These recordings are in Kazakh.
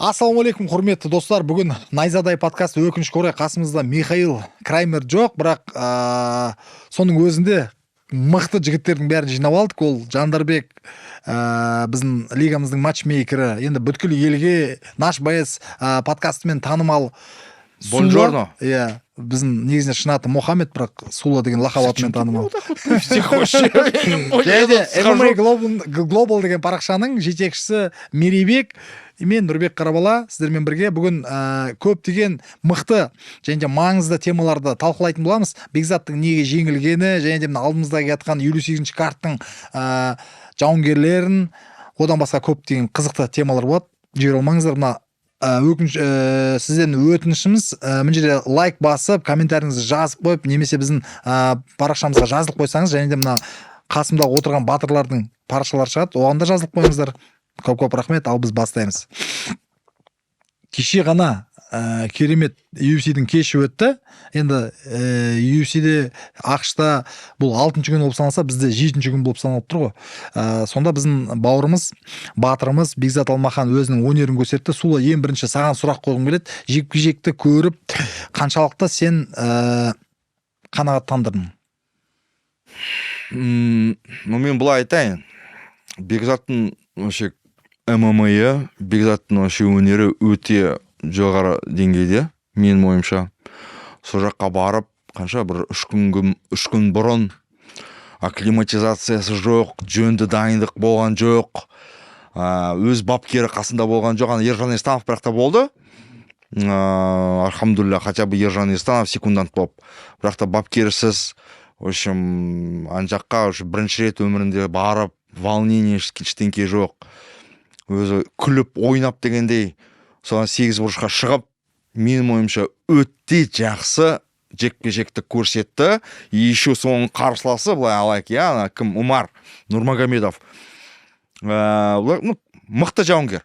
Ассалаумағалейкум, құрметті достар. Бүгін Найзадай подкаст өкінішке орай қасымызда Михаил Краймер жоқ, бірақ соның өзінде мықты жігіттердің бәрін жинап алдық. Ол Жандарбек, біздің лигамыздың матчмейкері, енді бүткіл елге Наш БС подкастымен танымал Бонжорно. Иә, біздің негізінен шын аты Мохаммед, бірақ Сула деген лақап атымен танымал. Және MMA Global деген парақшаның жетекшісі Мерейбек мен Нұрбек Қарабала сіздермен бірге бүгін көптеген мықты және де маңызды темаларды талқылайтын боламыз. Бекзаттың неге жеңілгені және де алдымызда келатқан 58-ші карттың жауынгерлерін, одан басқа көптеген қызықты темалар болады. Жібере алмаңыздар. Сізден өтінішіміз мына жерде лайк басып, комментаріңізді жазып қойып, немесе біздің парақшамызға жазылып қойсаңыз, және де мына қасымда отырған батырлардың парақшалары шығады, оған да жазылып қойыңыздар. Көп рахмет, ал біз бастаймыз. Кеше ғана керемет UFC-дің кеші өтті. Енді UFC-де ақшта бұл 6-шы күн болып саналса, бізде 7-ші күн болып саналып тұр ғой. Сонда біздің бауырымыз, батырымыз Бекзат Алмахан өзінің өнерін көрсетті. Сула, ең бірінші саған сұрақ қойғым келеді. Жекпе-жекті көріп, қаншалықты сен қанағаттандырдың? Мен былай айтайын. Бекзаттың вообще ММА-ы, Бекзаттың вообще өнері өте жоғары деңгейде, менің ойымша. Сол жаққа барып, қанша бір 3 күн бұрын акклиматизациясы жоқ, жөнді дайындық болған жоқ, өз бапкері қасында болған жоқ. Ержан Естанов бірақ та болды. Альхамдулилля, хотя бы Ержан Естанов секундант болып. Бірақ та бапкерісіз, в общем, жаққа бірінші рет өмірінде барып, волнение ештеңке жоқ. Өзі күліп, ойнап дегендей, соған 8 бұрышқа шығып, менің ойымша өте жақсы жекпе-жекті көрсетті. Еще соның қарсыласы, былай алайық, кім? Умар Нурмагомедов. Мықты жауынгер.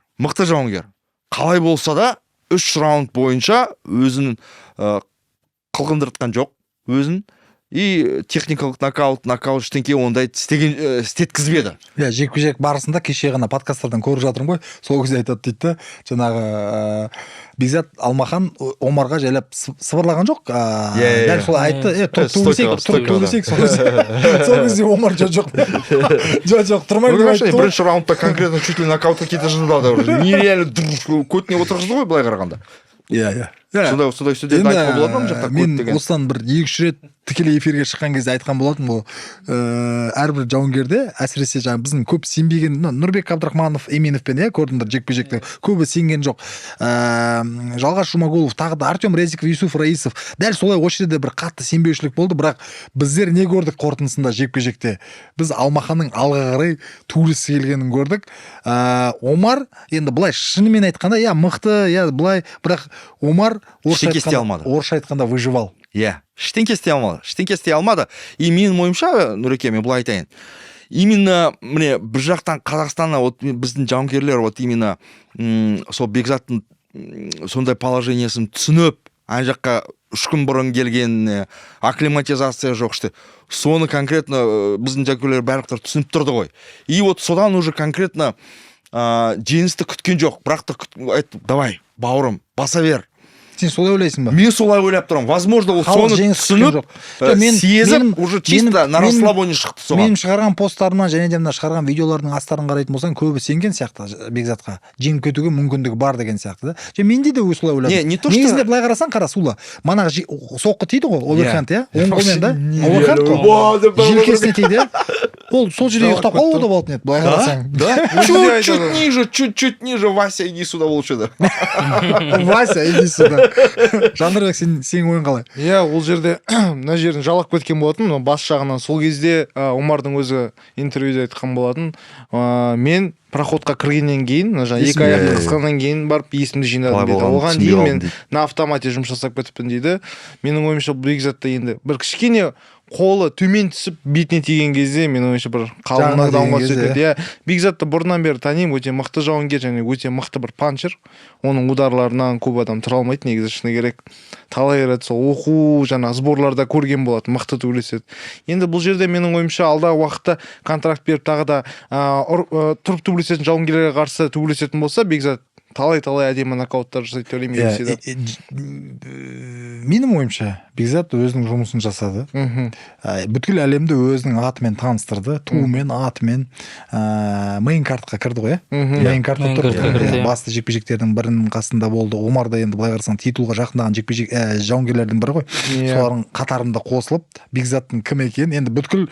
Қалай болса да 3 раунд бойынша өзін қылғындыртқан жоқ, өзін. И техникалық нокаут ештеңке ондай істеткізбеді. Жекпе-жек барысында кеше ғана подкасттардан көріп жатырмын ғой. Сол кезде айтады дейді, жаңағы Бекзат Алмахан Омарға жайлап сыбырлаған жоқ. Дәл солай айтты. Тұрып сол кезде Омар жоқ. Тұрмай деп айтты. Бірінші раундта конкретно чуть ли нокаутқа кете жаздады. Нереально көтіне отырғызды ғой былай қарағанда. Сондай студент айтқан болатын. Мен осыдан бір 2-3 рет тікелей эфирге шыққан кезде айтқан болатын, ол әрбір жауынгерде, әсіресе жаңа біздің көп сенбеген, Нұрбек Абдрахманов, Эминовпен көрдіңдер жекпе-жекті, көбі сенген жоқ. Жалғас Жұмагулов, тағы да Артем Резиков, Юсуф Раисов, дәл солай осы жерде бір қатты сенбеушілік болды, бірақ біздер не көрдік қорытындысында жекпе-жекте? Біз Алмаханның алға қарай туылысы келгенін көрдік. Омар енді былай шынымен айтқанда, мықты, былай, бірақ Омар орысша айтқанда выживал. Ештеңке істей алмады. И менің ойымша, Нұреке, мен былай айтайын. Именно міне бір жақтан Қазақстанна біздің жауынгерлер именно сол Бекзаттың сондай положениесін түсініп, ан жаққа 3 күн бұрын келген, акклиматизация жоқ, соны конкретно біздің жауынгерлер барлықтар түсініп тұрды ғой. И содан уже конкретно жеңісті күткен жоқ. Бірақ та айтты, давай, бауырым, баса бер. Сен солай ойлайсың ба? Мен солай ойлап тұрмын. Возможно, ол соны түсініп, сезіп, уже чисто на расслабоне шықты соған. Менің шығарған посттарымнан және де шығарған видеолардың астарын қарайтын болсаң, көбі сенген сияқты Бекзатқа. Жеңіп кетуге мүмкіндігі бар деген сияқты да. Менде де солай ойладым. Негізінде былай қарасаң, қара, Сула. Манағы соққы тиді ғой, оверхенд, оң қолмен да. Оверхенд ғой. Желкесіне тиді. Ол сол жерде ұйықтап қалып отырып алатын еді, былай қарасаң. Чуть ниже, Вася, иди сюда лучше да. Вася, иди сюда. Жандарбек, сен ойын қалай? Ол жерде мына жерін жалап кеткен болатын, бас жағынан. Сол кезде Омардың өзі интервьюде айтқан болатын. Мен проходқа кіргеннен кейін, 2 аяқты қысқаннан кейін барып есімді жинадым дейді. Оған дейін мен на автомате жұмыс жасап кетіппін дейді. Менің ойымша Бекзатта енді бір кішкене қолы төмен түсіп бетіне тиген кезде мен ойымша бір қалыңнан даунға түседі. Бекзатты бұрыннан бері танимын, өте мықты жауынгер және өте мықты бір панчер. Оның ударларынан көп адам тұра алмайды, негізі шыны керек. Талай рет сол оқу жаңа сборларда көрген болады, мықты төбелеседі. Енді бұл жерде менің ойымша алдағы уақытта контракт беріп тағы да тұрып төбелесетін жауынгерлерге қарсы төбелесетін болса, Бекзат талай әдемі нокауттар жасайды деп ойлаймын UFC-да. Менің ойымша Бекзат өзінің жұмысын жасады. Бүткіл әлемді өзінің атымен таныстырды, туымен, атымен. Мейн картқа кірді ғой, мейн картқа тұрды. Басты жекпе-жектердің бірінің қасында болды. Омар да енді былай қарасаң титулға жақындаған жауынгерлердің бірі ғой. Солардың қатарында қосылып, Бекзаттың кім екенін енді бүткіл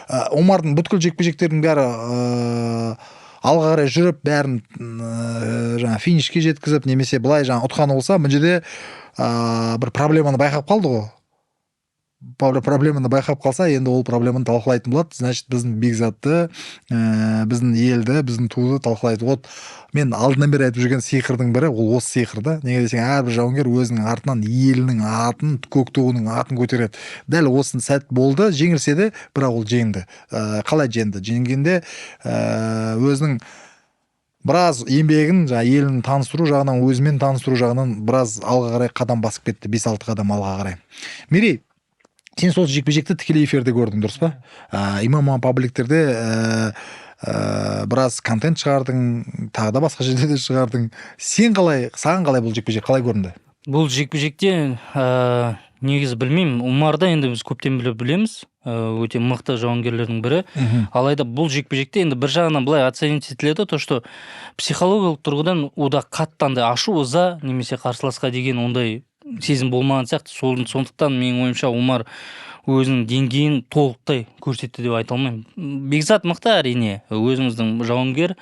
Омардың бүткіл жекпе-жектердің бәрі алға қарай жүріп, бәрін жаңа финишке жеткізіп, немесе былай жаңа ұтқаны болса, бұл жерде бір проблеманы байқап қалды ғой. Проблеманы байқап қалса, енді ол проблеманы талқылайтын болады. Значит, біздің Бекзатты, біздің елді, біздің туды талқылайды. Вот мен алдынан бері айтып жүрген сиқырдың бірі, ол осы сиқыр да. Неге десең, әрбір жауынгер өзінің артынан елінің атын, көк туының атын көтереді. Дәл осы сәт болды, жеңілсе де, бірақ ол жеңді. Қалай жеңді? Жеңгенде өзінің біраз еңбегін, елін таныстыру жағынан, өзімен таныстыру жағынан біраз алға қарай қадам басып кетті, 5-6 қадам алға қарай. Мерей, сен сол жекпе-жекті тікелей эфирде көрдің, дұрыс па? Имама пабликтерде біраз контент шығардың, тағы да басқа жерде шығардың. Саған қалай бұл жекпе-жек қалай көрінді? Бұл жекпе-жекте негізі білмеймін. Омарда енді біз көптен білеміз, өте мықты жауынгерлердің бірі. Алайда бұл жекпе-жекте енді бір жағынан былай оценить етіледі, то что психологиялық тұрғыдан ода қатты ашу, ыза немесе қарсыласқа деген ондай сезім болмаған сияқты. Сондықтан менің ойымша Омар өзінің деңгейін толықтай көрсетті деп айта алмаймын. Бекзат мықты әрине, өзіміздің жауынгер,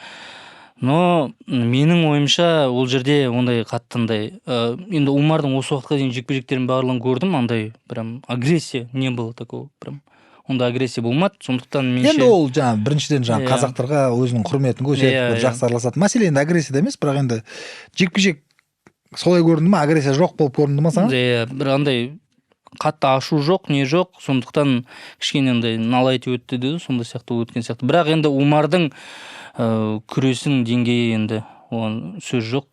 но менің ойымша ол жерде ондай қаттындай енді Омардың осы уақытқа дейін жекпе-жектерін барлығын көрдім, андай прям агрессия не было такого, прям онда агрессия болмады. Сондықтан меніңше енді ол жаңа біріншіден жаңа қазақтарға өзінің құрметін көрсетіп жақсы араласады. Мәселе енді агрессияда емес, бірақ енді жекпе-жек солай көрінді ма, агрессия жоқ болып көрінді ма саған? Бір андай қатты ашу жоқ, не жоқ, сондықтан кішкене андай налайт өтті деді, сондай сияқты өткен сияқты. Бірақ енді Омардың күресінің деңгейі енді оған сөз жоқ,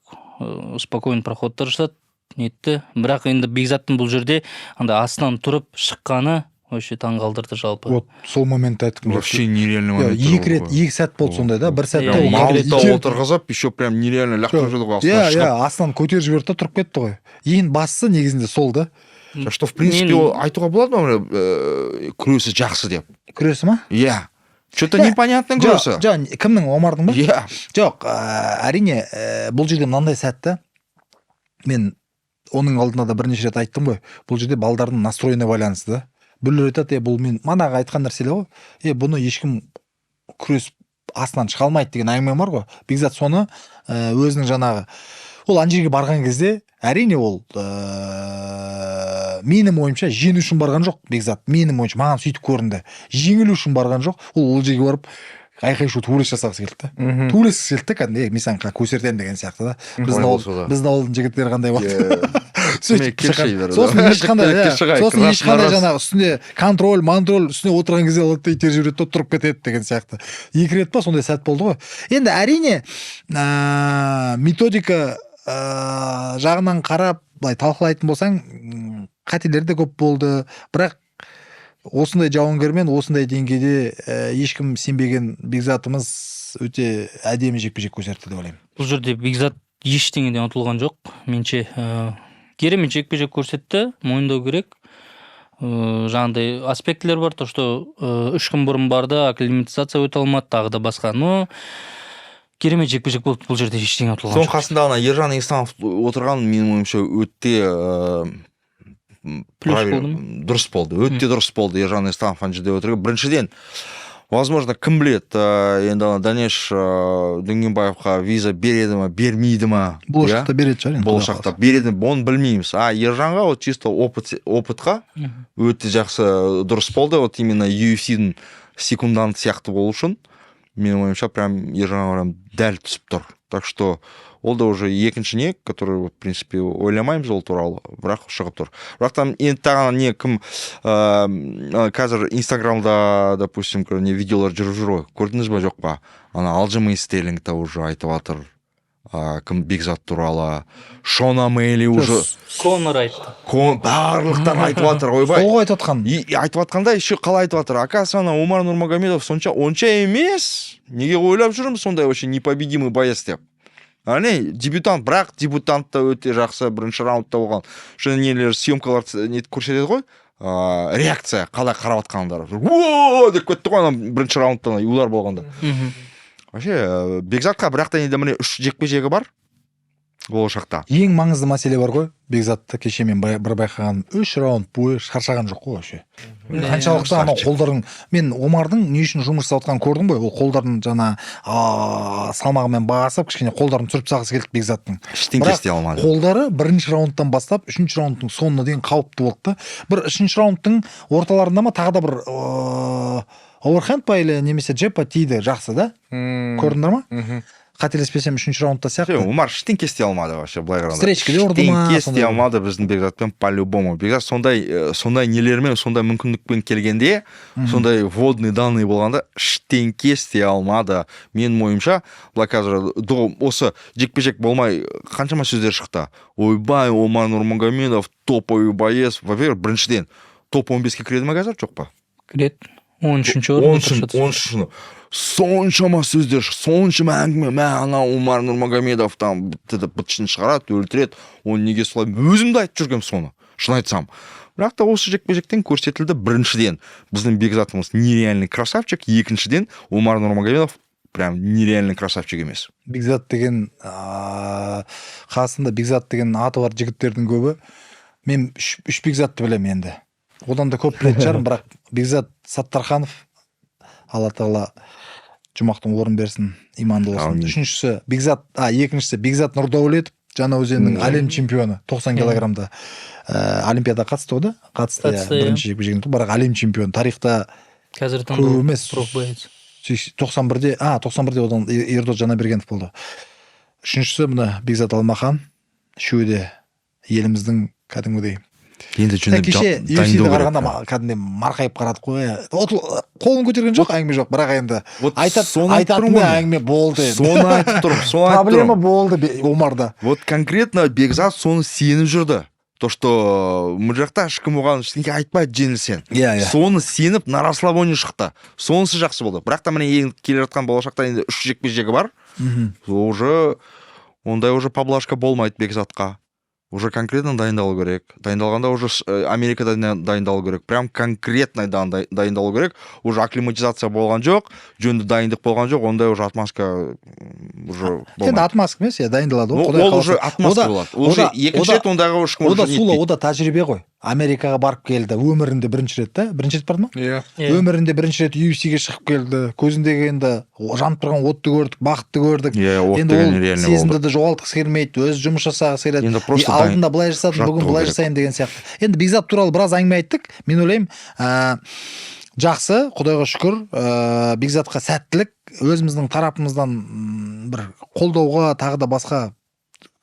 спокойно проходтар жасады, нетті. Бірақ енді Бекзаттың бұл жерде андай астынан тұрып шыққаны вообще таң қалдырды жалпы. Вот сол моментті айтып. Вообще нереальный момент. Екі сәт болды сондай да, бір сәтте ол малта отырғызып, еще прям нереально лақтырып жүрді ғой, астынан шығып. Астынан көтеріп жіберді да тұрып кетті ғой. Ең бастысы негізінде сол да. Что в принципе айтуға болады ма, күресі жақсы деп. Күресі ма? Иә. Что-то непонятный күресі. Жоқ, кімнің, Омардың ба? Иә. Жоқ, әрине бұл жерде мынандай сәтті мен оның алдында да бірнеше рет айттым ғой. Бұл жерде балдардың настроена байланысты да. Бүлдір айтады, бұл мен манағы айтқан нәрселер ғой. Бұны ешкім күрес астынан шыға алмайды деген әңгіме бар ғой. Бекзат соны өзінің жаңағы ол ана жерге барған кезде әрине ол менің ойымша жеңу үшін барған жоқ Бекзат. Менің ойымша маған сөйтіп көрінді. Жеңілу үшін барған жоқ. Ол жерге барып айқай-шу төбелес жасағысы келді да. Төбелескісі келді да, кәдімгі мен саған көрсетемін деген сияқты да. Біздің ауылдың жігіттері қандай болды. Сосын ешқандай жаңағы үстінде контроль, үстіне отырған кезде алады да итер жібереді, тұрып кетеді деген сияқты. 2 рет па сондай сәт болды ғой. Енді әрине методика жағынан қарап былай талқылайтын болсаң, қателер де көп болды. Бірақ осындай жауынгермен осындай деңгейде ешкім сенбеген Бекзатымыз өте әдемі жекпе-жек көрсетті деп ойлаймын. Бұл жерде Бекзат ештеңеден ұтылған жоқ. Менше керемет жекпе-жек көрсетті, мойындау керек. Жаңағыдай аспектілер бар, то что 3 күн бұрын барды, акклиматизация өте алмады, тағы да басқа. Но керемет жекпе-жек болды, бұл жерде ештеңе ұтылған жоқ. Соның қасында Ержан Исламов отырған, менің ойымша өте дұрыс болды. Өте дұрыс болды Ержан Исламов ана жерде отырған. Біріншіден, возможно, кім біледі, енді Данеш Дүнгенбаевқа виза береді ма, бермейді ма? Болашақта береді шығар. Болашақта береді, оны білмейміз. Ержанға вот чисто опытқа өте жақсы дұрыс болды. Вот именно UFC-дің секундант сияқты болу үшін, менің ойымша, прям Ержан дәл түсіп тұр. Так что ол да уже екінші не, который, в принципе, ойламаймыз ол туралы, бірақ шығып тұр. Бірақ там енді тағана не, кім қазір Инстаграмда, допустим, видеолар жүріп жүр ғой, көрдіңіз ба жоқ па? Алджимей Стерлингта уже айтып жатыр, кім Бекзат туралы, Шона Мэйли уже Конор айтты. Барлықтан айтып жатыр, ойбай. Сол айтып жатқан. Айтып жатқанда еще қалай айтып жатыр? Оказывается, Омар Нурмагомедов онша емес. Неге ойлап жүрміз сондай вообще непобедимый боец деп? дебютант, бірақ дебютант та өте жақсы бірінші раундта болған. Және нелер съемкалар нетіп көрсетеді ғой. Реакция қалай қарап атқандар. О деп кетті ғой бірінші раундтан юлар болғанда. Вообще Бекзатқа бірақ та енді міне 3 жекпе-жегі бар. Болашақта. Ең маңызды мәселе бар ғой. Бекзатты кеше мен бір байқаған 3 раунд бойы шаршаған жоқ қой вообще. Қаншалықты анау қолдарын мен Омардың не үшін жұмыс жасап жатқанын көрдім ғой. Ол қолдарын жаңа салмағымен басып, кішкене қолдарын түсіріп тастағысы келді Бекзаттың. Ештеңе істей алмады. Қолдары бірінші раундтан бастап 3-ші раундтың соңына дейін қауіпті болды. Бір 3-ші раундтың орталарында ма тағы да бір оверхенд па или немесе джеб па тиді жақсы да? Көрдіңдер ма? Қателеспесем 3-ші раундта сияқты. Омар ештеңе істей алмады вообще былай қарағанда. Встречкаде ұрды ма? Ештеңе істей алмады біздің Бекзатпен по-любому. Бекзат сондай нелермен, сондай мүмкіндікпен келгенде, сондай водный данный болғанда ештеңе істей алмады. Менің ойымша, былай қазір осы жекпе-жек болмай қаншама сөздер шықты. Ойбай, Омар Нурмагомедов топовый боец. Во-первых, біріншіден топ 15-ке кіреді ме қазір, жоқ па? Кіреді. 13-ші орында 13-ші. Соншама сөздер, соншама әңгіме, анау Омар Нурмагомедов там бытшын шығарады, өлтіреді. Оны неге солай өзімді айтып жүргем соны, шын айтсам. Бірақ та осы жекпе-жектен көрсетілді. Біріншіден біздің Бекзатымыз нереальный красавчик, екіншіден Омар Нурмагомедов прям нереальный красавчик емес. Бекзат деген қасында Бекзат деген аты бар жігіттердің көбі. Мен үш Бекзатты білемін енді. Одан да көп білетін шығармын, бірақ Бекзат Саттарханов, Алла тағала жұмақтың орын берсін, иманды болсын. Үшіншісі Бекзат, екіншісі Бекзат Нұрдәулетов, Жаңаөзеннің әлем чемпионы, 90 килограммда олимпиада қатысты ода? Қатысты, бірінші жекпе-жегінде, бірақ әлем чемпионы. Тарихта қазір көп емес. 91-де одан Ердос Жанабергенов болды. Үшіншісі мына Бекзат Алмахан, үшеуі еліміздің кәдімгідей. Енді кеше UFC-ді қарағанда кәдімгідей марқайып қарады қой. Қолын көтерген жоқ, әңгіме жоқ, бірақ енді айтатын әңгіме болды. Соны айтып тұрмын. Проблема болды Омарда. Вот конкретно Бекзат соны сеніп жүрді. То, что мы жақта ешкім оған ештеңе айтпайды жеңілсең. Соны сеніп на расслабоне шықты. Сонысы жақсы болды. Бірақ та міне келе жатқан болашақта енді 3 жекпе-жегі бар. Уже ондай уже поблажка болмайды Бекзатқа. Уже конкретно дайындалу керек. Дайындалғанда уже Америкада дайындалу керек. Прям конкретно дайындалу керек. Уже акклиматизация болған жоқ, жөнді дайындық болған жоқ, ондай уже отмазка уже болмайды. Енді отмазка емес, дайындалады. Ол уже отмазка болады. Уже екінші рет ондағы ешкім уже нетпейді. Ода тәжірибе ғой. Америкаға барып келді, өмірінде бірінші рет, да? Бірінші рет барды ма? Иә. Өмірінде бірінші рет UFC-ге шығып келді. Көзіндегі енді жанып тұрған отты көрдік, бақытты көрдік. Енді ол сезімді де жоғалтқысы келмейді, өзі жұмыс жасағысы келеді. Енді просто алдында былай жасадым, бүгін былай жасайын деген сияқты. Енді Бекзат туралы біраз әңгіме айттық. Мен ойлаймын, жақсы, Құдайға шүкір, Бекзатқа сәттілік, өзіміздің тарапымыздан бір қолдауға, тағы да басқа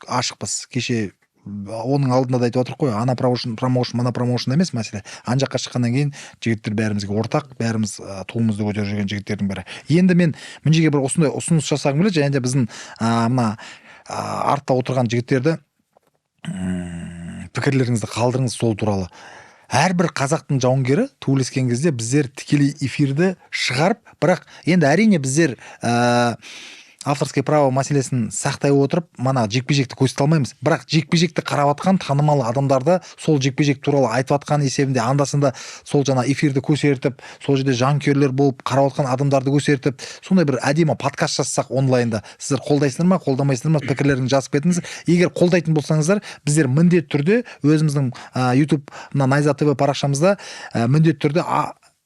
ашықпыз. Кеше оның алдында да айтып отырық қой, ана промоушн, мана промоушн емес мәселе. Ан жаққа шыққаннан кейін жігіттер бәрімізге ортақ, бәріміз туымызды көтеріп жүрген жігіттердің бірі. Енді мен мінжеге бір осындай ұсыныс жасағым келеді, және де біздің мына артта отырған жігіттерді пікірлеріңізді қалдырыңыз сол туралы. Әрбір қазақтың жауынгері туылескен кезде біздер тікелей эфирді шығарып, бірақ енді әрине біздер авторское право мәселесін сақтай отырып, мана жекпе-жекті көрсете алмаймыз. Бірақ жекпе-жекті қарап атқан танымал адамдарды сол жекпе-жек туралы айтып атқан есебінде андасында сол жаңа эфирді көрсетіп, сол жерде жанкүйерлер болып қарап атқан адамдарды көрсетіп, сондай бір әдемі подкаст жазсақ онлайнда. Сіздер қолдайсыздар ма, қолдамайсыздар ма, пікірлеріңізді жазып кетіңіз. Егер қолдайтын болсаңыздар, біздер міндетті түрде өзіміздің YouTube Найза ТВ парақшамызда міндетті түрде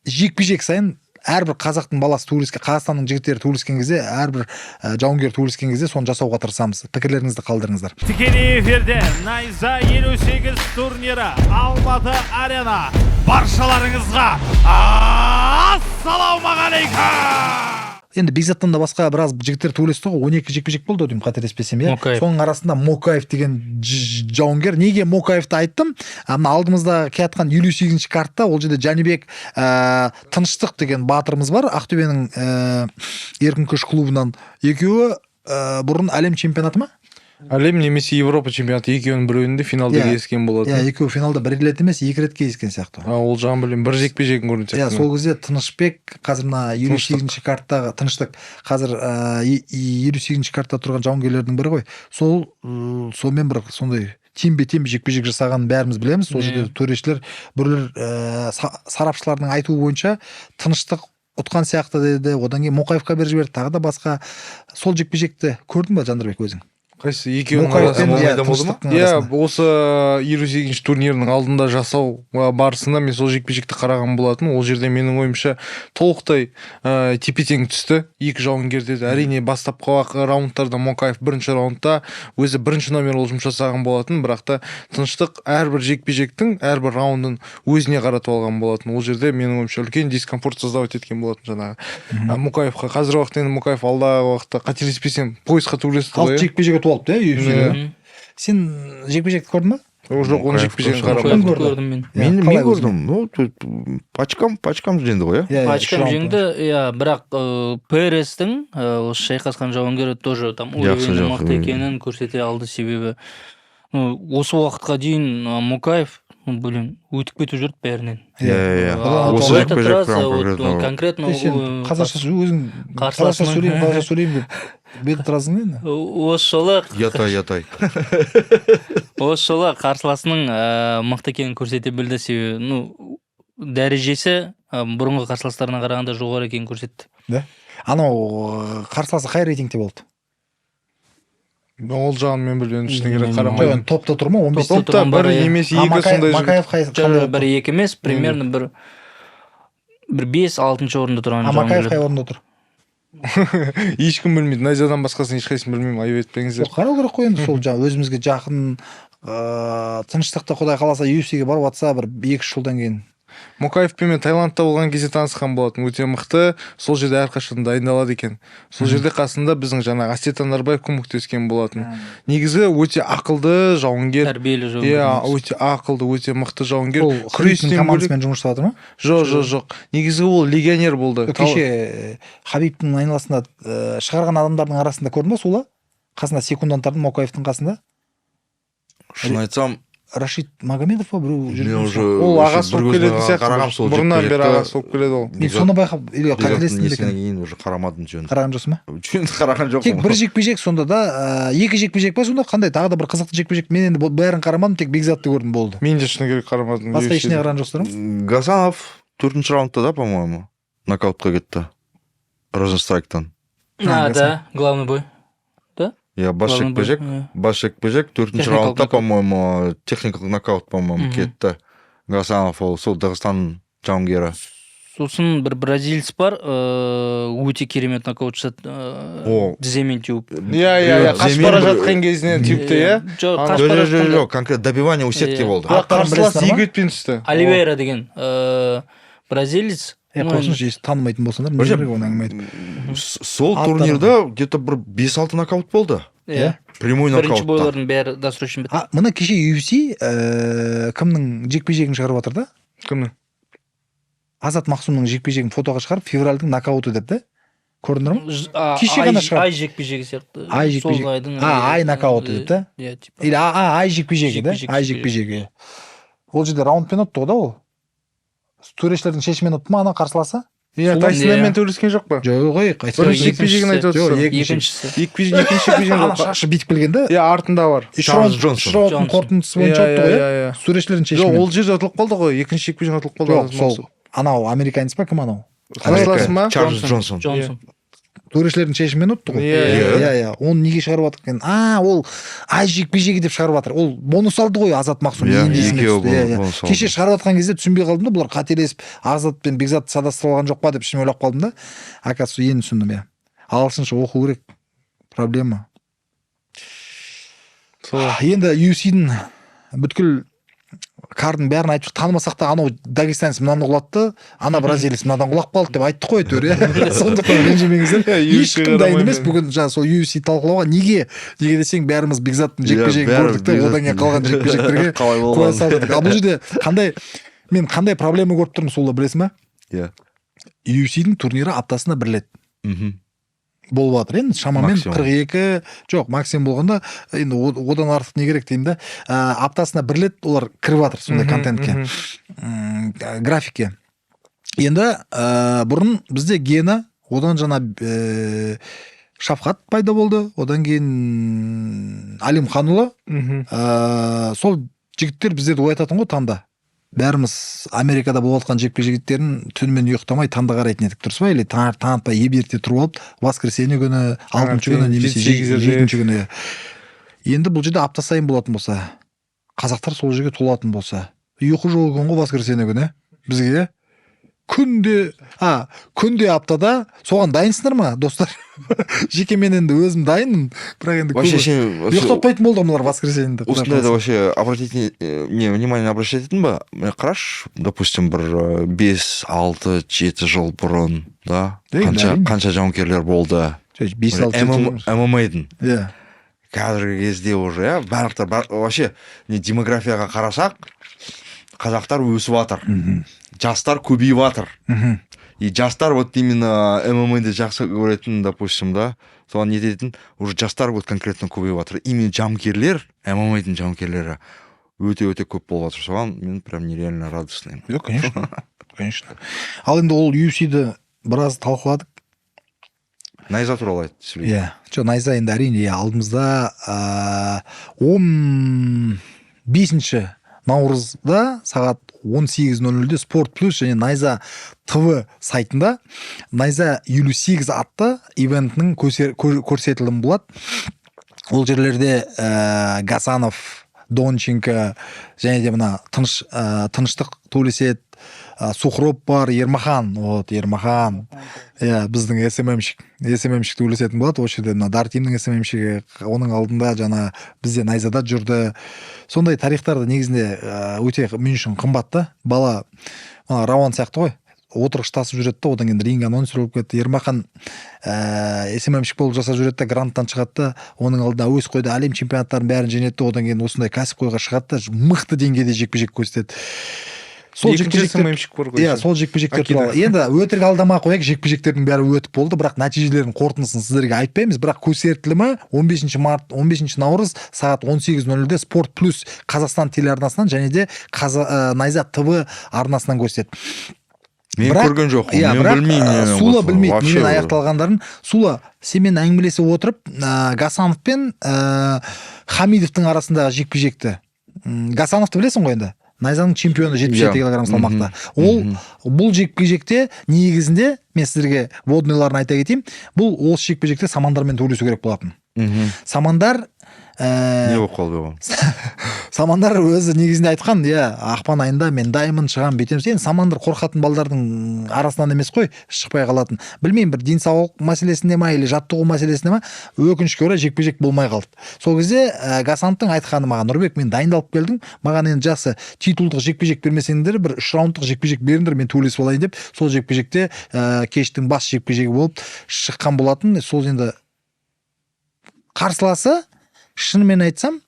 жекпе-жек сайын әрбір қазақтың баласы туылескен, Қазақстанның жігіттері туылескен кезде, әрбір жауынгер туылескен кезде соны жасауға тырысамыз. Пікірлеріңізді қалдырыңыздар. Тікелей эфирде Найза 58 турнирі Алматы арена. Баршаларыңызға ассалаумағалейкум! Енді Бекзаттан да басқа біраз жігіттер туылесті ғой, 12 жекпе-жек болды деймін, қателеспесем, иә. Соның арасында Мокаев деген жауынгер. Неге Мокаевты айттым? Алдымызда келатқан 58-ші картта ол жерде Жәнібек Тыныштық деген батырымыз бар, Ақтөбенің еркін күш клубынан. Екеуі бұрын әлем чемпионаты ма? әлем немесе Европа чемпионаты екеуінің біреуінде финалда Иә. кездескен болатын. екеуі финалда бір рет емес 2 рет кездескен сияқты. Ол жағын білемін, бір жекпе-жегін көрген сияқты. Сол кезде Тынышбек қазір мына 28-ші карттағы Тыныштық қазір 28-ші картта тұрған жауынгерлердің бірі ғой. Сонымен бір сондай тембе-тембе жекпе-жек жасағанын бәріміз білеміз. Сол жерде төрешілер біреулер сарапшылардың айтуы бойынша Тыныштық ұтқан сияқты деді. Одан кейін Мұқаевқа беріп жіберді, тағы да басқа. Сол жекпе-жекті көрдің ба Жандарбек өзің? Қайсы екеуінің Мұқаевпен арасында? Тыныштықтың Иә, арасында. осы 28-ші турнирінің алдында жасау барысында мен сол жекпе-жекті қараған болатын. Ол жерде менің ойымша толықтай тепе-тең түсті. Екі жауынгерде де әрине бастапқы раундтарда Мұқаев бірінші раундта өзі бірінші номер ол жұмыс жасаған болатын, бірақ та Тыныштық әрбір жекпе-жектің әрбір раундын өзіне қаратып алған болатын. Ол жерде менің ойымша үлкен дискомфорт создавать еткен болатын жаңағы Мұқаевқа. Қазіргі уақытта енді Мұқаев алдағы уақытта қателеспесем поясқа төбелесті ғой. жекпе-жек ұтып алыпты, UFC-де. Сен жекпе-жекті көрдің ба? Жоқ, оның жекпе-жегін Мұқаевты қарамадым. көрдім мен. Мен қалай көрдім. Ну, пачкам жеңді ғой, иә. Пачкам жеңді, иә, бірақ Перестің осы шайқасқан жауынгері тоже там уровені мықты екенін көрсете алды, себебі осы уақытқа дейін Мұқаев, өтіп кетіп жүрді бәрінен. Иә. Осы Осы этот раз жекпе-жек конкретно Сен қазақша өзің қазақша сөйлеймін деп бет тұрасың енді. Ятай. Осы жолы қарсыласының мықты екенін көрсете білді, себебі дәрежесі бұрынғы қарсыластарына қарағанда жоғары екенін көрсетті. Анау қарсыласы қай рейтингте болды? Ол жағын мен білген ештеңе Жоқ, қарамаймын. топта тұр ма? 15 Топта бір немесе екі сондай Макаев қай Бір екі емес, примерно бір 5-6 орында тұрған Макаев қай жауынгерлер. орында тұр? ешкім білмейді. Найзадан басқасын ешқайсысын білмеймін, айып етпеңіздер. Қарау керек қой енді, сол өзімізге жақын Тыныштықта Құдай қаласа UFC-ге барып жатса бір 2-3 жылдан кейін. Мұқаевпен мен Таиландта болған кезде танысқан болатын, өте мықты, сол жерде әрқашан дайындалады екен. Сол жерде қасында біздің жаңағы Асет Анарбаев көмектескен болатын. Негізі өте ақылды жауынгер. Тәрбиелі жауынгер. Иә, өте ақылды, өте мықты жауынгер. Ол Хабибтің командасымен жұмыс жасап жатыр ма? Жоқ. Негізі ол легионер болды. Кеше Хабибтің айналасында шығарған адамдардың арасында көрдің ба сола? Қасында секундантардың Мұқаевтың қасында? Шын айтсам, Рашид Магомедов па біреу мен уже ол ағасы болып келетін қарағам сияқты. сол Бұрыннан бері ағасы болып келеді ол. мен соны байқап қателестім несінен екен. кейін уже қарамадым жөн. Қараған жоқсың ба? Жөн қараған жоқпын. Тек бір жекпе-жек сонда да, екі жекпе-жек па сонда, қандай тағы да бір қызықты жекпе-жек? Мен енді бәрін қарамадым, тек Бекзатты көрдім болды. Мен де шыны керек қарамадым. Басқа ешіне қараған жоқсыздар ма? Гасанов 4-ші раундта да, по-моему, нокаутқа кетті. Розенстрайктан. Да, главный бой. Я бас жекпе-жек, 4-ші раундта, по-моему, техникалық нокаут, по-моему, кетті. Гасанов ол сол Дағыстан жауынгері. Сосын бір бразилец бар, өте керемет нокаут жасады, тіземен теуіп. Иә, қашып бара жатқан кезінен теупті, иә? Жоқ, конкрет добивание у сетки болды. Қарсылас егетпен түсті. Оливейра деген бразилец. Қосыншы, танымайтын болсаңдар, не керек оны әңгіме айтып. Сол турнирда где-то бір 5-6 нокаут болды. Иә. Прямой Бірінші нокаутта. бойлардың бәрі досрочно бітті. Мына кеше UFC кімнің жекпе-жегін шығарып жатыр да? Кімнің? Азат Мақсумның жекпе-жегін фотоға шығарып, февральдың нокауты деп да? Көрдіңдер ма? Кеше Ай ғана шығарды. ай жекпе-жегі сияқты. Ай жекпе-жегі. Ай нокауты деп да? Иә, типа. Или ай жекпе-жегі да? Ай жекпе-жегі. Ол жерде раундпен ұтты ғой да ол? Төрешілердің шешімімен ұтты ма ана қарсыласы? Иә, Тайсонмен төбелескен жоқ па? Жоқ, Бірінші жекпе-жегін айтып отырсың. Екіншісі. Екінші жекпе-жегін ана шашы битіп келген да? Иә, артында бар. Чарльз Джонсон. үш раундтың қорытындысы бойынша ұтты ғой, иә? Төрешілердің Жоқ, шешімімен. ол жерде ұтылып қалды ғой. Екінші жекпе-жегін ұтылып қалды. Жоқ, сол анау американец па, кім анау? Қарсыласы ма? Чарльз Джонсон. Төрешілердің шешімімен ұтты ғой. Иә. Оны неге шығарып жатыр екен? Ол ай жекпе-жегі деп шығарып жатыр. Ол бонус алды ғой Азат Мақсум. Кеше шығарып жатқан кезде түсінбей қалдым да, бұлар қателесіп Азат пен Бекзатты садастырып алған жоқ па деп ішіме ойлап қалдым да. Оказывается, енді түсіндім, иә. Ағылшынша оқу керек. Проблема. Енді UFC-дің бүткіл кардың бәрін айтып танымасақ та, анау дагестанец мынаны құлатты, ана бразилец мынадан құлап қалды деп айтты ғой әйтеуір, иә. Сондықтан ренжімеңіздер. Ешкім дайын емес бүгін жаңа сол UFC талқылауға. Неге десең, бәріміз Бекзаттың жекпе-жегін көрдік те, одан кейін қалған жекпе-жектерге куә салдық. Ал бұл жерде мен қандай проблема көріп тұрмын, сол да білесің ба? Иә. UFC-дің турнирі аптасына бір рет. болып жатыр енді шамамен Максимум. 42 жоқ максимум болғанда енді одан артық не керек деймін да аптасына бір рет олар кіріп жатыр сондай контентке графикке енді бұрын бізде Гена одан жаңа Шафқат пайда болды одан кейін Алимханұлы сол жігіттер біздерді оятатын ғой таңда бәріміз Америкада болып жатқан жекпе-жектерін түнімен ұйықтамай таңда қарайтын едік дұрыс па или таң атпай ерте тұрып алып воскресенье күні 6-шы күні немесе 7-ші күні енді бұл жерде апта сайын болатын болса қазақтар сол жерге толатын болса ұйқы жоқ екен ғой воскресенье күні бізге күнде аптада соған дайынсыңдар ма достар жеке мен енді өзім дайынмын бірақ енді вообще ұйықтатпайтын болды бұлар воскресеньеде осындайда вообще внимание обращать ететін ба қарашы допустим бір 5-6-7 жыл бұрын да қанша жауынгерлер болды ММА-дің иә қазіргі кезде уже барлықтар вообще демографияға қарасақ қазақтар өсіп жатыр жастар көбейіп жатыр и жастар вот именно ММА-ды жақсы көретін допустим да соған не ететін уже жастар вот конкретно көбейіп жатыр именно жауынгерлер ММА-дің жауынгерлері өте көп болып жатыр соған мен прям нереально радостный. Конечно ал енді ол UFC-ді біраз талқыладық найза туралы айтты сөйлейді иә жоқ найза енді әрине алдымызда 15 наурызда сағат 18:00-де Спорт Плюс және Найза ТВ сайтында Найза 58 атты ивентінің көрсетілімі болады. Ол жерлерде Гасанов, Донченко және де мына тыныштық төлесет, Сухроб бар, Ермахан, Ермахан. Біздің СММщик төлесетін болады. Осы жерде мына Дартимнің СММщигі, оның алдында жана бізде Найзада жүрді. Сондай тарихтарды негізінде өте мен үшін қымбатты. Бала Рауан сияқты ғой. Отырғыш тасып жүреді да, одан кейін ринг анонсер болып кетті. Ермахан СММщик болып жасап жүреді да, гранттан шығады да, оның алдында өз қойды әлем чемпионаттарын бәрін жеңеді, одан кейін осындай кәсіп қойға шығады да, мықты деңгейде жекпе-жек көрсетеді. Сол жекпе-жектер туралы. Енді өтірік алдама қояйық, жекпе-жектердің бәрі өтіп болды, бірақ нәтижелердің қорытындысын сіздерге айтпаймыз, бірақ көрсетілімі 15 наурыз сағат 18:00-де Спорт Плюс Қазақстан телеарнасынан және де Найза ТВ арнасынан көрсетеді. Мен көрген жоқпын, мен білмеймін. Сула білмейді, менен аяқталғандарын. Сула, сенімен әңгімелесе отырып, Гасанов пен Хамидовтың арасындағы жекпе-жекті. Гасановты білесің ғой енді? Найзаның чемпионы 77 кг салмақта. Бұл жекпе-жекте негізінде, мен сіздерге водныйларын айта кетейін, бұл осы жекпе-жекте Самандармен төлесу керек болатын. Самандар не болып қалды оған? Самандар өзі негізінде айтқан, ақпан айында мен дайымын шығам, бетем. Сен Самандар қорқатын балдардың арасынан емес қой, шықпай қалатын. Білмеймін, бір денсаулық мәселесінде ма, или жаттығу мәселесінде ма, өкінішке орай жекпе-жек болмай қалды. Сол кезде Гасановтың айтқаны маған, Нұрбек, мен дайындалып келдім, маған енді жақсы титулдық жекпе-жек бермесеңдер, бір 3 раундтық жекпе-жек беріңдер, мен төлесіп алайын деп, сол жекпе-жекте кештің бас жекпе-жегі болып шыққан болатын. Сол енді қарсыласы, шынымен айтсам,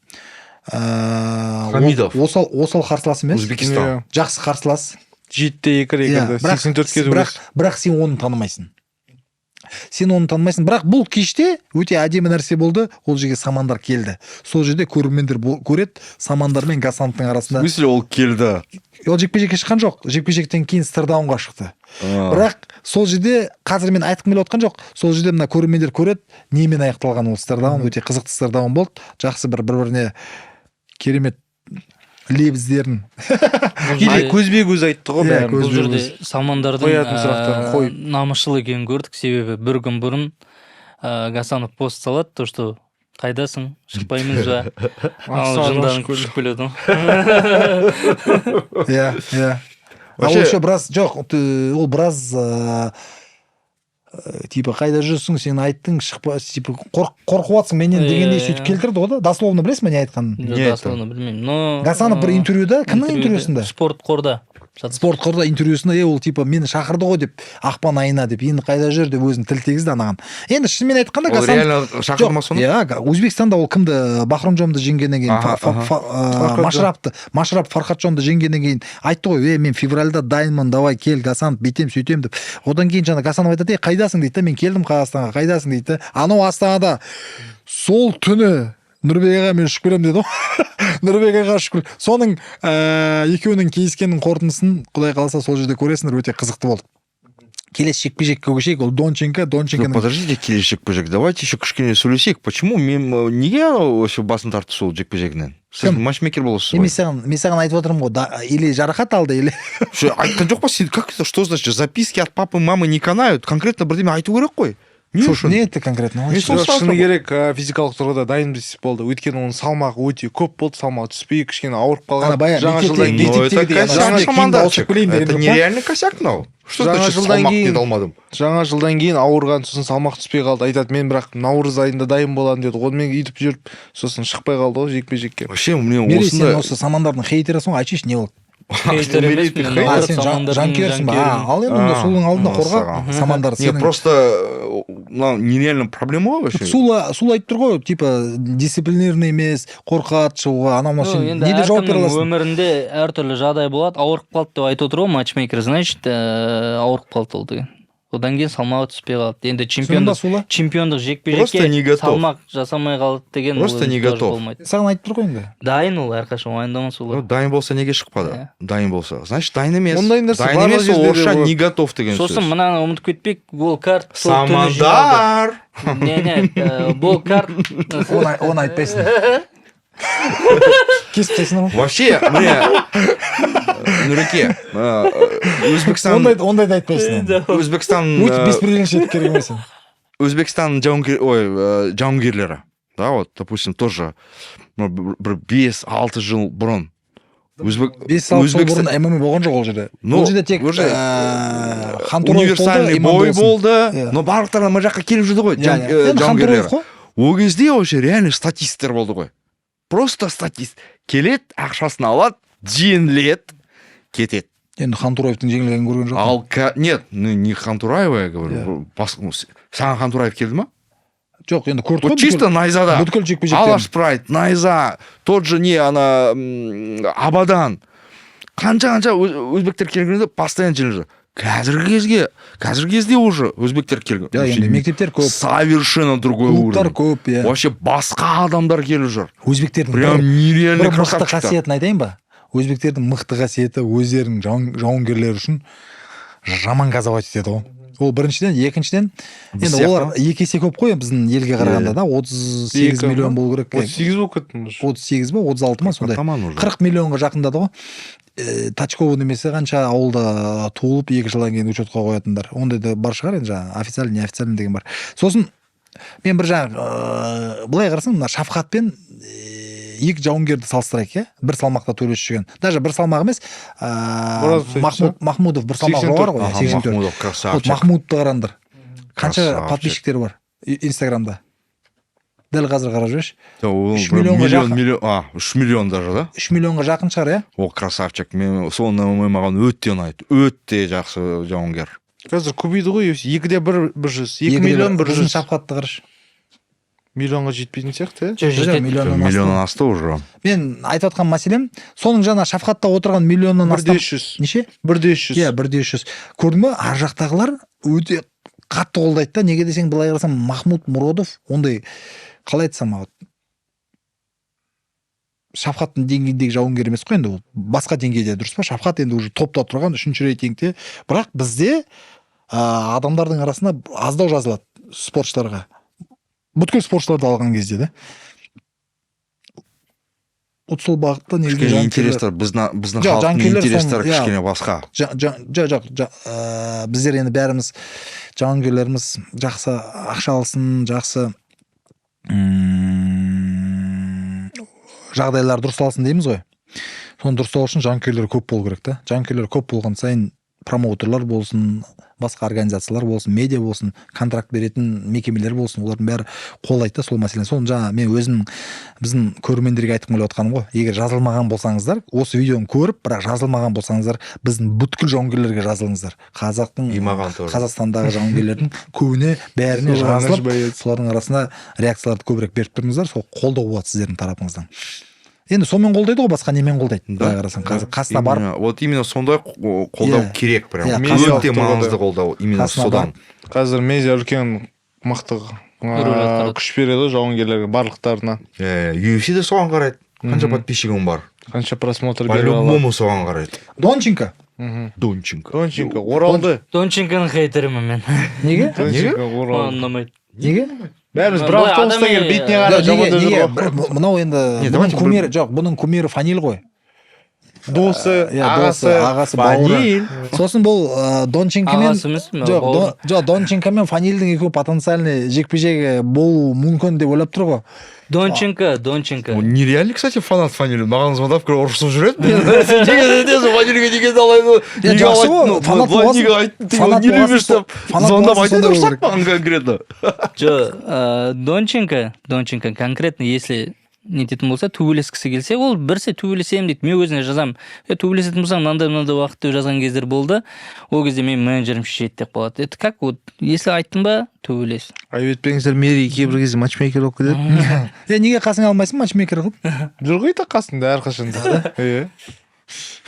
Хамидов. Осал қарсыласы емес. Өзбекистан. Жақсы қарсылас. 7-2 рекорды, 84-ке дұрыс. Бірақ сен оны танымайсың. Бірақ бұл кеште өте әдемі нәрсе болды. Ол жерге Самандар келді. Сол жерде көрермендер көреді, Самандар мен Гасановтың арасында. В смысле ол келді? Ол жекпе-жекке шыққан жоқ. Жекпе-жектен кейін Стердаунға шықты. Бірақ сол жерде қазір мен айтқым келіп отқан жоқ. Сол жерде мына көрермендер көреді, немен аяқталған ол Стердаун, өте қызықты Стердаун болды. Жақсы бір-біріне керемет лебіздерін. Көзбе-көз айтты ғой бәрін. Бұл жерде Самандардың намысшыл екенін көрдік, себебі бір күн бұрын Гасанов пост салады, то что қайдасың, шықпаймыз ба? Ал жынданып күшіп келеді. Ал еще біраз, жоқ, ол біраз типа қайда жүрсің, сен айттың, шықпа, типа қорқып атсың менен дегендей сөйтіп келтірді ғой да. Дословно білесің бе не айтқанын? Дословно білмеймін. Гасанов бір интервьюда, кімнің интервьюсында? Спорт қорда. спорт қорда интервьюсында ол типа мені шақырды ғой деп ақпан айына деп енді қайда жүр деп өзін тіл тигізді анаған. Енді шынымен айтқанда ол реально шақырды ма соны? иә, Өзбекстанда ол кімді Бахромжомды жеңгеннен кейін Машрап Фархатжомды жеңгеннен кейін айтты ғой, мен февральда дайынмын, давай кел Гасан, бүйтем сөйтем деп. Одан кейін жаңа Гасанов айтады, қайдасың дейді, мен келдім Қазақстанға, қайдасың дейді. Анау Астанада сол түні Нұрбек аға мен шүкірем деді ғой. Нұрбек аға шүкір. Соның екеуінің кейіскенінің қорытындысын Құдай қаласа сол жерде көресіңдер, өте қызықты болды. Келесі жекпе-жекке көшейік, ол Донченко. Подождите, келесі жекпе-жек. Давайте еще кішкене сөйлесейік. Почему мен неге вообще басын тартты сол жекпе-жегінен? Сіз матчмейкер боласыз ғой. Мен саған айтып отырмын ғой, или жарақат алды, или айтқан жоқ па сен? Как это? Что значит? Записки от папы, мамы не канают. Конкретно бірдеме айту керек қой. Не это конкретно? Шыны керек, физикалық тұрғыда дайын десек болды. Өйткені оның салмағы өте көп болды, салмағы түспей, кішкене ауырып қалған. Жаңа жылдан кейін это нереальный косяк мынау. Что значит салмақ деді алмадым? Жаңа жылдан кейін ауырған, сосын салмақ түспей қалды. Айтады, мен бірақ наурыз айында дайын боламын деді. Онымен үйтіп жүріп, сосын шықпай қалды ғой жекпе-жекке. Вообще мне осындай осы самандардың хейтерісің ғой, айтшы не болды? Хейтер емес, сен жанкерсің ба? Ал енді онда сулың алдында қорға самандар сенің. Не, просто нереально проблема ғой вообще. Сул айтып тұр ғой, типа дисциплинированный емес, қорқады шығуға, анау сен не деп жауап бере аласың? Өмірінде әртүрлі жағдай болады, ауырып қалды деп айтып отыр ғой матчмейкер, значит, ауырып қалды ол деген. Одан кейін салмағы түспей қалды. Енді чемпиондық жекпе-жекке салмақ жасамай қалды деген просто не готов. Саған айтып тұр ғой енді. Дайын ол әрқашан уайымдама сол. Дайын болса неге шықпады? Дайын болса. Значит, дайын емес. Дайын емес, орысша не готов деген сөз. Сосын мынаны ұмытып кетпек, ол карт Самандар. Не, бұл карт оны айтпайсың. Кесіп тайсың ғой. Вообще, міне Нұреке, Өзбекстан... Ондайды айтпайсың. Өзбекстан... Беспределеншілік керек емес. Өзбекстан жауынгерлері, да, вот, допустим, тоже бір 5-6 жыл бұрын. 5-6 жыл бұрын ММА болған жоқ ол жерде. Ол жерде тек универсальный бой болды, но барлықтары мына жаққа келіп жүрді ғой, жауынгерлері. Ол кезде вообще реально статисттер болды ғой. Просто статист. Келет, ақшасын алады, жеңілет, кетет. Енді Хантураевтың жеңілгенін көрген жоқ. Нет, не Хантураева, я говорю. Саған Хантураев келді ма? Жоқ, енді көрді ғой. Чисто найзада. Бүткіл жекпе-жектен. Алаш Прайд, найза, тот же не, ана, Абадан. Қанша өзбектер келгенде постоянно жеңілді. Қазіргі кезде уже өзбектер келген. Енді мектептер көп. Совершенно другой уровень. Клубтар көп, иә. Вообще басқа адамдар келіп жүр. Өзбектердің прям нереально мықты қасиетін айтайын ба? Өзбектердің мықты қасиеті өздерінің жауынгерлері үшін жаман газовать етеді ғой. Ол біріншіден, екіншіден, енді олар 2 есе көп қой біздің елге қарағанда да, 38 миллион болу керек. 38 болып кетті. 38 ба, 36 ма сондай. 40 миллионға жақындады ғой. Тачковы немесе қанша ауылда туылып 2 жылдан кейін учетқа қоятындар. Ондай да бар шығар енді жаңа официальный, неофициальный деген бар. Сосын мен бір жаңа былай қарасаң, мына Шафқат пен 2 жауынгерді салыстырайық, иә? Бір салмақта төрешіп жүрген. Даже бір салмақ емес, Махмудов бір салмақ жоғары ғой, 84. Махмудов красавчик. Махмудты қараңдар. Қанша подписчиктері бар Инстаграмда? Дәл қазір қарап жүрші. 3 миллион даже, да? 3 миллионға жақын шығар, иә? О, красавчик. Мен соны маған өте ұнайды. Өте жақсы жауынгер. Қазір көбейді ғой, 2-де 100, 2 миллион 100. Шафқатты қараш. Миллионға жетпейтін сияқты, миллионнан асты уже. Мен айтып отқан мәселем, соның жаңа Шафқатта отырған миллионнан астам. 1-300. Неше? 1-300. Иә, 1-300. Көрдің бе, ар жақтағылар өте қатты қолдайды да. Неге десең, былай қарасам, Махмуд Муродов, ондай қалай айтсам, Шафқаттың деңгейіндегі жауынгер емес қой енді, ол басқа деңгейде, дұрыс па? Шафқат енді уже топта тұрған 3-ші рейтингте. Бірақ бізде адамдардың арасында аздау жазылады спортшыларға. Бүткіл спортшыларды алған кезде, да? Сол бағытта негізі жанкерлер. Біздің халықтың интерестері кішкене басқа. Жоқ. Біздер енді бәріміз, жауынгерлеріміз жақсы ақша алсын, жақсы жағдайлар дұрысталсын дейміз ғой. Соны дұрыстау үшін жанкүйерлер көп болу керек та. Жанкүйерлер көп болған сайын промоутерлар болсын, басқа организациялар болсын, медиа болсын, контракт беретін мекемелер болсын, олардың бәрі қолдайды да сол мәселені. Соны жаңа мен өзім біздің көрермендерге айтқым келіп отқаным ғой. Егер жазылмаған болсаңыздар, осы видеоны көріп, бірақ жазылмаған болсаңыздар, біздің бүткіл жауынгерлерге жазылыңыздар. Қазақтың, Қазақстандағы жауынгерлердің көбіне бәріне жазылып, солардың арасында реакцияларды көбірек беріп тұрыңыздар, сол қолдау болады сіздердің тарапыңыздан. Енді сонымен қолдайды ғой, басқа немен қолдайды? Былай қарасаң, қасына барып. Вот именно сондай қолдау керек прям. Өте маңызды қолдау именно содан. Қазір медиа үлкен мықты күш береді жауынгерлерге барлықтарына. UFC де соған қарайды. Қанша подписчигің бар? Қанша просмотр беріп алады? По-любому соған қарайды. Донченко. Донченко оралды. Донченконың хейтерімін мен. Неге? Донченко Маған оралды. ұнамайды. Неге? Бәріміз бір автобуста келіп бетіне қарап жамандап жүр ғой. Мынау енді кумирі, жоқ, бұның кумирі Фаниль ғой. Досы, ағасы, бауыры. Сосын бұл Донченкомен, Ағасы емес пе? жоқ, Донченкомен Фанильдің екеуі потенциальный жекпе-жегі болуы мүмкін деп ойлап тұр ғой. Донченко. Нереально, кстати, фанат Фаниль. Маған звондап ұрысып жүреді. Неге Фанильге неге далайды? Жақсы ғой, фанат боласың. Звондап айтады ұрсақ маған конкретно. Донченко конкретно, если нететін болса, төбелескісі келсе, ол бірсе төбелесем дейді. Мен өзіне жазам. Төбелесетін болсам, мынандай уақыт деп жазған кездер болды. Ол кезде мен менеджерім шешеді деп қалады. Это как вот, если айттым ба, төбелес. Айбетпеңіздер, Мери кейбір кезде матчмейкер болып кетеді. Неге қасыңа алмайсың матчмейкер қылып? Жүр ғой қасында әрқашанда.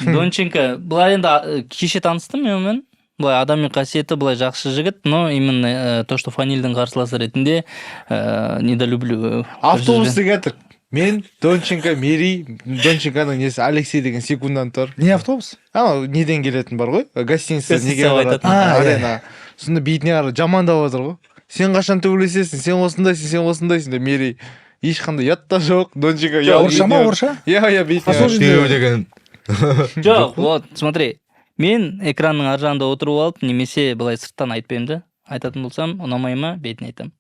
Донченко, былай енді кеше таныстым мен онымен. Былай адами қасиеті, былай жақсы жігіт, но именно то, что Фанильдің қарсыласы ретінде недолюблю. Автобусты кетір. Мен Донченко, Мери, Донченконың несі Алексей деген секундан тұр. Не автобус? Неден келетін бар ғой? Гостиница неге баратын? Арена. Сонда бетіне қарап жамандап отыр ғой. Сен қашан төбелесесің? Сен осындайсың деп Мери. Ешқандай ят та жоқ. Донченко. Орысша ма, орысша? Иә, бетіне. Жоқ, вот, смотри. Мен экранның ар жағында отырып алып, немесе былай сырттан айтпаймын да. Айтатын болсам, ұнамай ма, бетіне айтам.